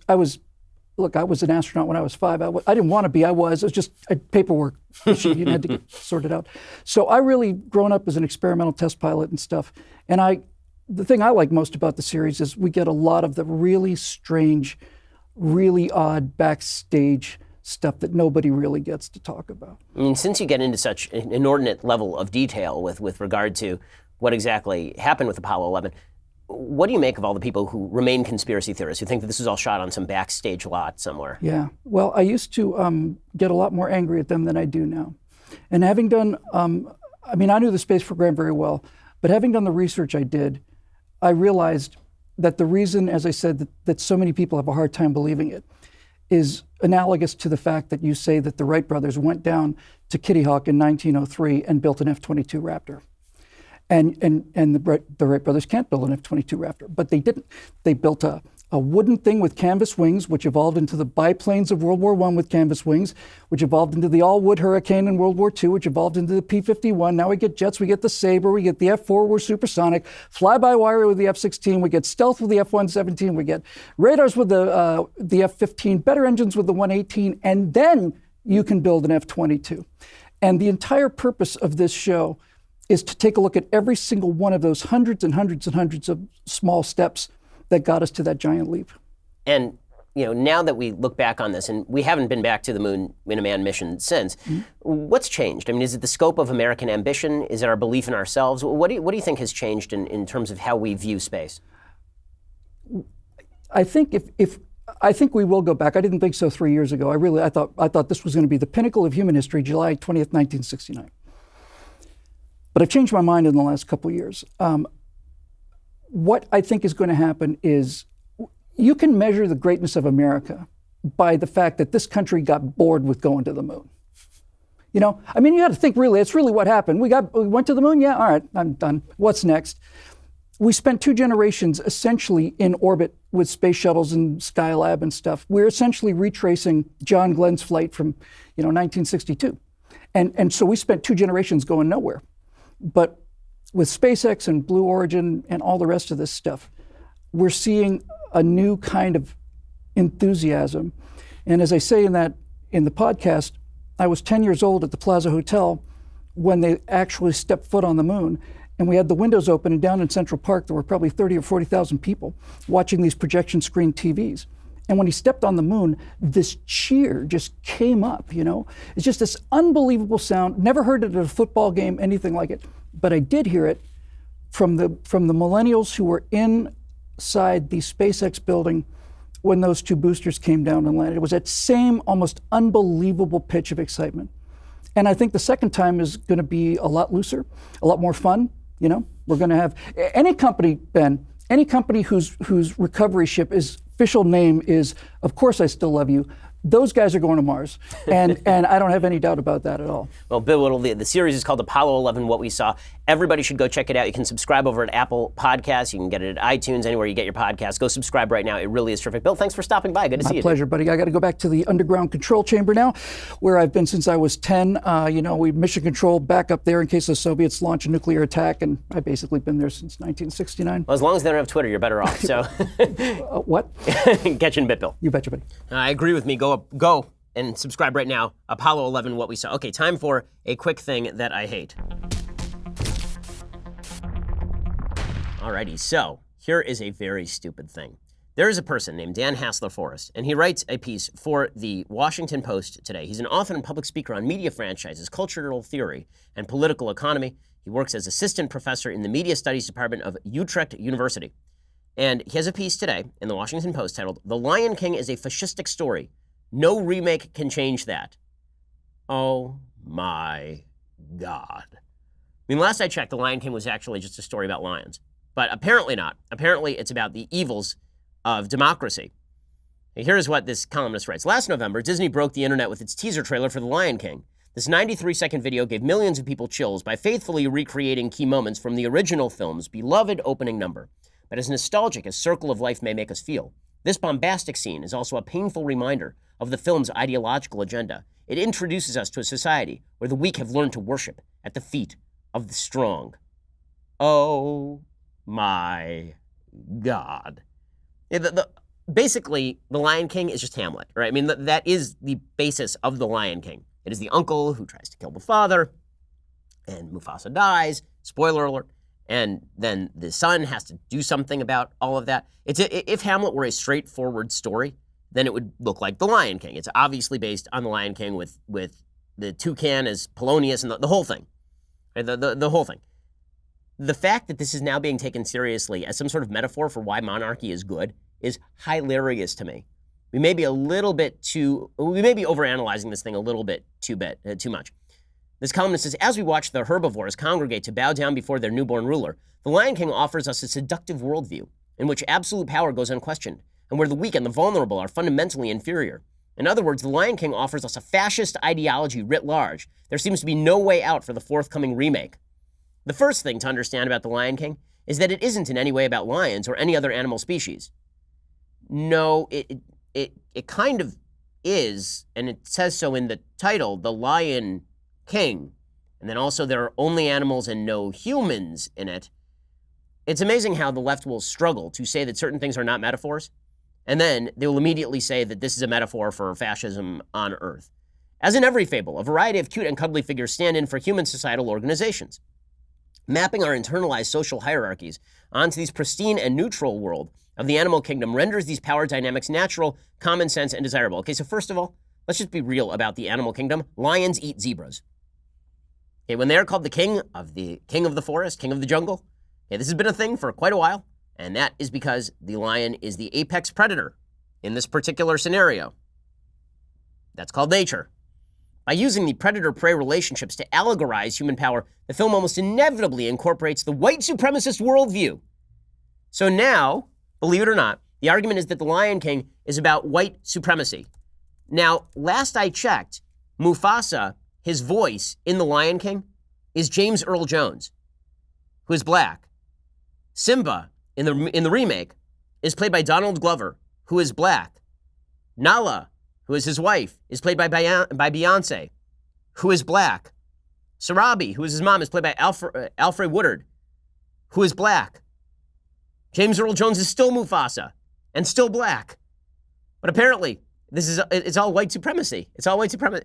an astronaut when I was 5. I didn't want to be. It was just a paperwork issue. You had to get sorted out. So I really grown up as an experimental test pilot and stuff. And the thing I like most about the series is we get a lot of the really strange, really odd backstage stuff that nobody really gets to talk about. I mean, since you get into such an inordinate level of detail with regard to what exactly happened with Apollo 11, what do you make of all the people who remain conspiracy theorists, who think that this was all shot on some backstage lot somewhere? Yeah. Well, I used to get a lot more angry at them than I do now. And having done, I knew the space program very well, but having done the research I did, I realized that the reason, as I said, that so many people have a hard time believing it is analogous to the fact that you say that the Wright brothers went down to Kitty Hawk in 1903 and built an F-22 Raptor. And the Wright brothers can't build an F-22 Raptor, but they didn't. They built a wooden thing with canvas wings, which evolved into the biplanes of World War I with canvas wings, which evolved into the all-wood Hurricane in World War II, which evolved into the P-51. Now we get jets, we get the Sabre, we get the F-4, we're supersonic, fly-by-wire with the F-16, we get stealth with the F-117, we get radars with the F-15, better engines with the 118, and then you can build an F-22. And the entire purpose of this show is to take a look at every single one of those hundreds and hundreds and hundreds of small steps that got us to that giant leap. And now that we look back on this, and we haven't been back to the moon in a manned mission since, what's changed? I mean, is it the scope of American ambition? Is it our belief in ourselves? What do you think has changed in terms of how we view space? I think I think we will go back. I didn't think so 3 years ago. I thought this was going to be the pinnacle of human history, July 20th, 1969. But I've changed my mind in the last couple of years. What I think is going to happen is you can measure the greatness of America by the fact that this country got bored with going to the moon. You got to think it's really what happened. We went to the moon? Yeah, all right, I'm done. What's next? We spent 2 generations essentially in orbit with space shuttles and Skylab and stuff. We're essentially retracing John Glenn's flight from 1962. And so we spent 2 generations going nowhere. But with SpaceX and Blue Origin and all the rest of this stuff, we're seeing a new kind of enthusiasm. And as I say in the podcast, I was 10 years old at the Plaza Hotel when they actually stepped foot on the moon. And we had the windows open, and down in Central Park, there were probably 30 or 40,000 people watching these projection screen TVs. And when he stepped on the moon, this cheer just came up, It's just this unbelievable sound. Never heard it at a football game, anything like it. But I did hear it from the millennials who were inside the SpaceX building when those 2 boosters came down and landed. It was that same almost unbelievable pitch of excitement. And I think the second time is going to be a lot looser, a lot more fun. We're going to have any company, Ben, any company whose recovery ship is official name is, of course I still love you, those guys are going to Mars, and I don't have any doubt about that at all. Well, Bill Whittle, the series is called Apollo 11, What We Saw. Everybody should go check it out. You can subscribe over at Apple Podcasts. You can get it at iTunes, anywhere you get your podcasts. Go subscribe right now. It really is terrific. Bill, thanks for stopping by. Good to see you. My pleasure, buddy. I got to go back to the underground control chamber now, where I've been since I was 10. We mission control back up there in case the Soviets launch a nuclear attack, and I've basically been there since 1969. Well, as long as they don't have Twitter, you're better off. So, what? Catch you in a bit, Bill. You betcha, buddy. I agree with me. Go and subscribe right now. Apollo 11, What We Saw. Okay, time for a quick thing that I hate. Alrighty, so here is a very stupid thing. There is a person named Dan Hassler-Forrest, and he writes a piece for the Washington Post today. He's an author and public speaker on media franchises, cultural theory, and political economy. He works as assistant professor in the media studies department of Utrecht University. And he has a piece today in the Washington Post titled, "The Lion King is a fascistic story. No remake can change that." Oh my God. I mean, last I checked, The Lion King was actually just a story about lions. But apparently not. Apparently it's about the evils of democracy. Here's what this columnist writes. Last November, Disney broke the internet with its teaser trailer for The Lion King. This 93-second video gave millions of people chills by faithfully recreating key moments from the original film's beloved opening number. But as nostalgic as Circle of Life may make us feel, this bombastic scene is also a painful reminder of the film's ideological agenda. It introduces us to a society where the weak have learned to worship at the feet of the strong. Oh my God. Basically, The Lion King is just Hamlet, right? I mean, that is the basis of The Lion King. It is the uncle who tries to kill the father, and Mufasa dies, spoiler alert, and then the son has to do something about all of that. If Hamlet were a straightforward story, then it would look like The Lion King. It's obviously based on The Lion King with the toucan as Polonius and the whole thing, right? The whole thing. The fact that this is now being taken seriously as some sort of metaphor for why monarchy is good is hilarious to me. We may be overanalyzing this thing a little bit too much. This columnist says, as we watch the herbivores congregate to bow down before their newborn ruler, The Lion King offers us a seductive worldview in which absolute power goes unquestioned and where the weak and the vulnerable are fundamentally inferior. In other words, The Lion King offers us a fascist ideology writ large. There seems to be no way out for the forthcoming remake. The first thing to understand about The Lion King is that it isn't in any way about lions or any other animal species. No, it kind of is, and it says so in the title, The Lion King. And then also there are only animals and no humans in it. It's amazing how the left will struggle to say that certain things are not metaphors, and then they will immediately say that this is a metaphor for fascism on Earth. As in every fable, a variety of cute and cuddly figures stand in for human societal organizations. Mapping our internalized social hierarchies onto these pristine and neutral world of the animal kingdom renders these power dynamics natural, common sense, and desirable. Okay, so first of all, let's just be real about the animal kingdom. Lions eat zebras. Okay, when they're called the king of the forest, king of the jungle, okay, this has been a thing for quite a while, and that is because the lion is the apex predator in this particular scenario. That's called nature. By using the predator-prey relationships to allegorize human power, the film almost inevitably incorporates the white supremacist worldview. So now, believe it or not, the argument is that The Lion King is about white supremacy. Now, last I checked, Mufasa, his voice in The Lion King, is James Earl Jones, who is black. Simba, in the remake, is played by Donald Glover, who is black. Nala, who is his wife, is played by Beyonce, who is black. Sarabi, who is his mom, is played by Alfred Woodard, who is black. James Earl Jones is still Mufasa and still black. But apparently, it's all white supremacy. It's all white supremacy.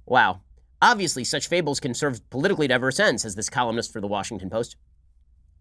Wow. Obviously, such fables can serve politically diverse ends, says this columnist for the Washington Post.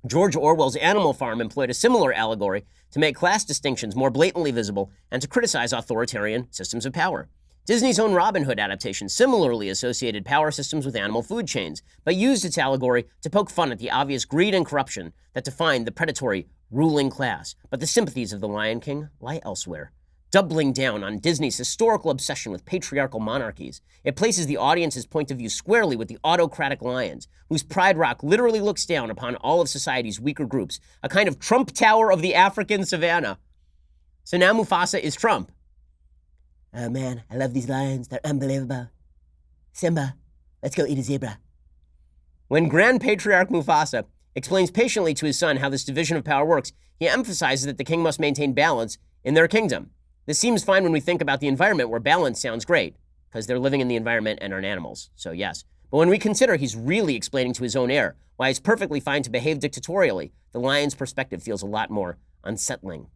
George Orwell's Animal Farm employed a similar allegory to make class distinctions more blatantly visible and to criticize authoritarian systems of power. Disney's own Robin Hood adaptation similarly associated power systems with animal food chains, but used its allegory to poke fun at the obvious greed and corruption that define the predatory ruling class. But the sympathies of the Lion King lie elsewhere. Doubling down on Disney's historical obsession with patriarchal monarchies, it places the audience's point of view squarely with the autocratic lions, whose pride rock literally looks down upon all of society's weaker groups, a kind of Trump Tower of the African savannah. So now Mufasa is Trump. Oh man, I love these lions. They're unbelievable. Simba, let's go eat a zebra. When Grand Patriarch Mufasa explains patiently to his son how this division of power works, he emphasizes that the king must maintain balance in their kingdom. This seems fine when we think about the environment, where balance sounds great, because they're living in the environment and aren't animals, so yes. But when we consider he's really explaining to his own heir why it's perfectly fine to behave dictatorially, the lion's perspective feels a lot more unsettling.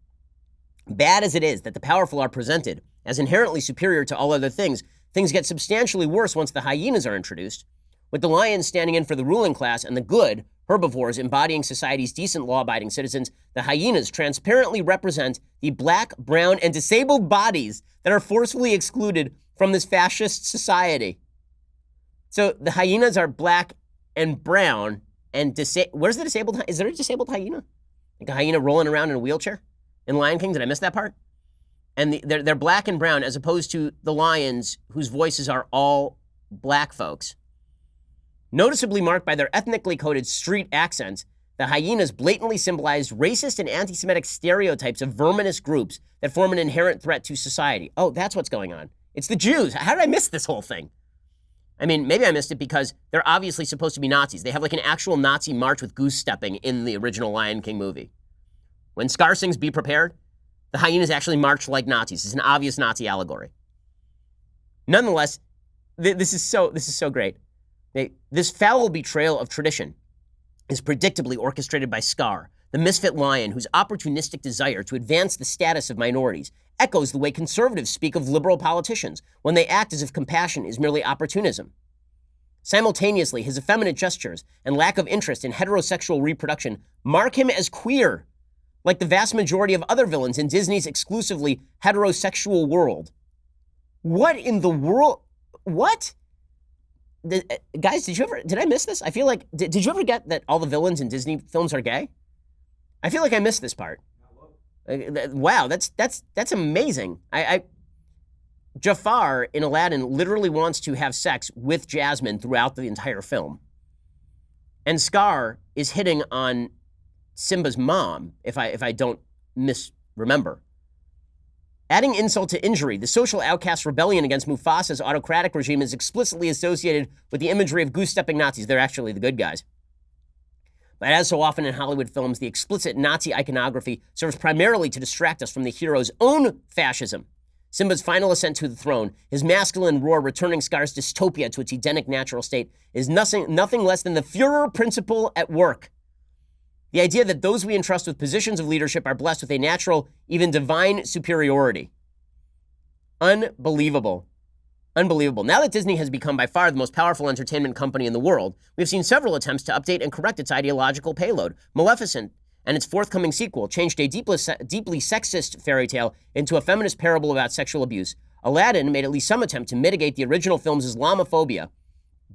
Bad as it is that the powerful are presented as inherently superior to all other things, things get substantially worse once the hyenas are introduced. With the lions standing in for the ruling class and the good, herbivores embodying society's decent law-abiding citizens, the hyenas transparently represent the black, brown, and disabled bodies that are forcefully excluded from this fascist society. So the hyenas are black and brown and where's the disabled? Is there a disabled hyena? Like a hyena rolling around in a wheelchair in Lion King? Did I miss that part? And they're black and brown, as opposed to the lions, whose voices are all black folks. Noticeably marked by their ethnically coded street accents, the hyenas blatantly symbolized racist and anti-Semitic stereotypes of verminous groups that form an inherent threat to society. Oh, that's what's going on. It's the Jews. How did I miss this whole thing? I mean, maybe I missed it because they're obviously supposed to be Nazis. They have like an actual Nazi march with goose stepping in the original Lion King movie. When Scar sings Be Prepared, the hyenas actually march like Nazis. It's an obvious Nazi allegory. Nonetheless, this is so great. This foul betrayal of tradition is predictably orchestrated by Scar, the misfit lion whose opportunistic desire to advance the status of minorities echoes the way conservatives speak of liberal politicians when they act as if compassion is merely opportunism. Simultaneously, his effeminate gestures and lack of interest in heterosexual reproduction mark him as queer, like the vast majority of other villains in Disney's exclusively heterosexual world. What in the world? What? Guys, did I miss this? I feel like, did you ever get that all the villains in Disney films are gay? I feel like I missed this part. Wow, that's amazing. Jafar in Aladdin literally wants to have sex with Jasmine throughout the entire film. And Scar is hitting on Simba's mom, if I don't misremember. Adding insult to injury, the social outcast rebellion against Mufasa's autocratic regime is explicitly associated with the imagery of goose-stepping Nazis. They're actually the good guys. But as so often in Hollywood films, the explicit Nazi iconography serves primarily to distract us from the hero's own fascism. Simba's final ascent to the throne, his masculine roar returning Scar's dystopia to its Edenic natural state, is nothing less than the Führer principle at work. The idea that those we entrust with positions of leadership are blessed with a natural, even divine superiority. Unbelievable. Unbelievable. Now that Disney has become by far the most powerful entertainment company in the world, we've seen several attempts to update and correct its ideological payload. Maleficent and its forthcoming sequel changed a deeply sexist fairy tale into a feminist parable about sexual abuse. Aladdin made at least some attempt to mitigate the original film's Islamophobia.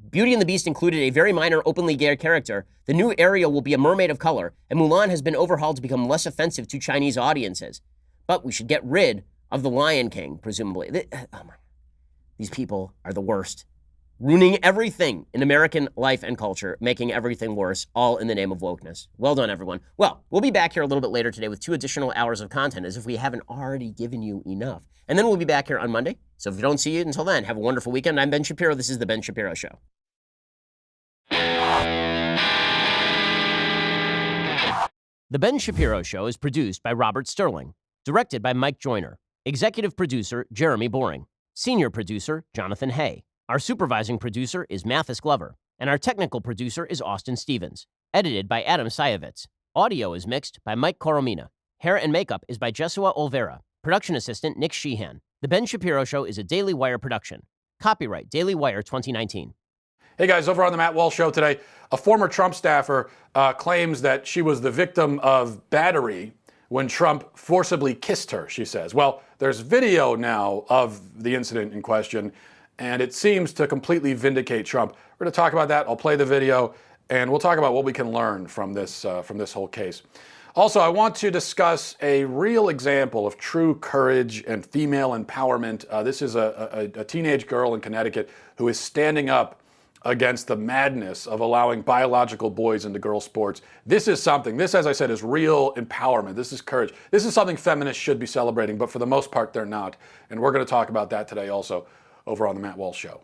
Beauty and the Beast included a very minor openly gay character. The new Ariel will be a mermaid of color, and Mulan has been overhauled to become less offensive to Chinese audiences. But we should get rid of the Lion King, presumably. These people are the worst. Ruining everything in American life and culture, making everything worse, all in the name of wokeness. Well done, everyone. Well, we'll be back here a little bit later today with 2 additional hours of content, as if we haven't already given you enough. And then we'll be back here on Monday. So if we don't see you until then, have a wonderful weekend. I'm Ben Shapiro. This is The Ben Shapiro Show. The Ben Shapiro Show is produced by Robert Sterling, directed by Mike Joyner, executive producer Jeremy Boring, senior producer Jonathan Hay. Our supervising producer is Mathis Glover, and our technical producer is Austin Stevens, edited by Adam Sayevitz. Audio is mixed by Mike Coromina. Hair and makeup is by Jesua Olvera. Production assistant Nick Sheehan. The Ben Shapiro Show is a Daily Wire production. Copyright Daily Wire 2019. Hey guys, over on the Matt Walsh Show today, a former Trump staffer claims that she was the victim of battery when Trump forcibly kissed her, she says. Well, there's video now of the incident in question, and it seems to completely vindicate Trump. We're going to talk about that. I'll play the video, and we'll talk about what we can learn from this whole case. Also, I want to discuss a real example of true courage and female empowerment. This is a teenage girl in Connecticut who is standing up against the madness of allowing biological boys into girls' sports. This is something, this, as I said, is real empowerment. This is courage. This is something feminists should be celebrating, but for the most part, they're not. And we're going to talk about that today also over on The Matt Walsh Show.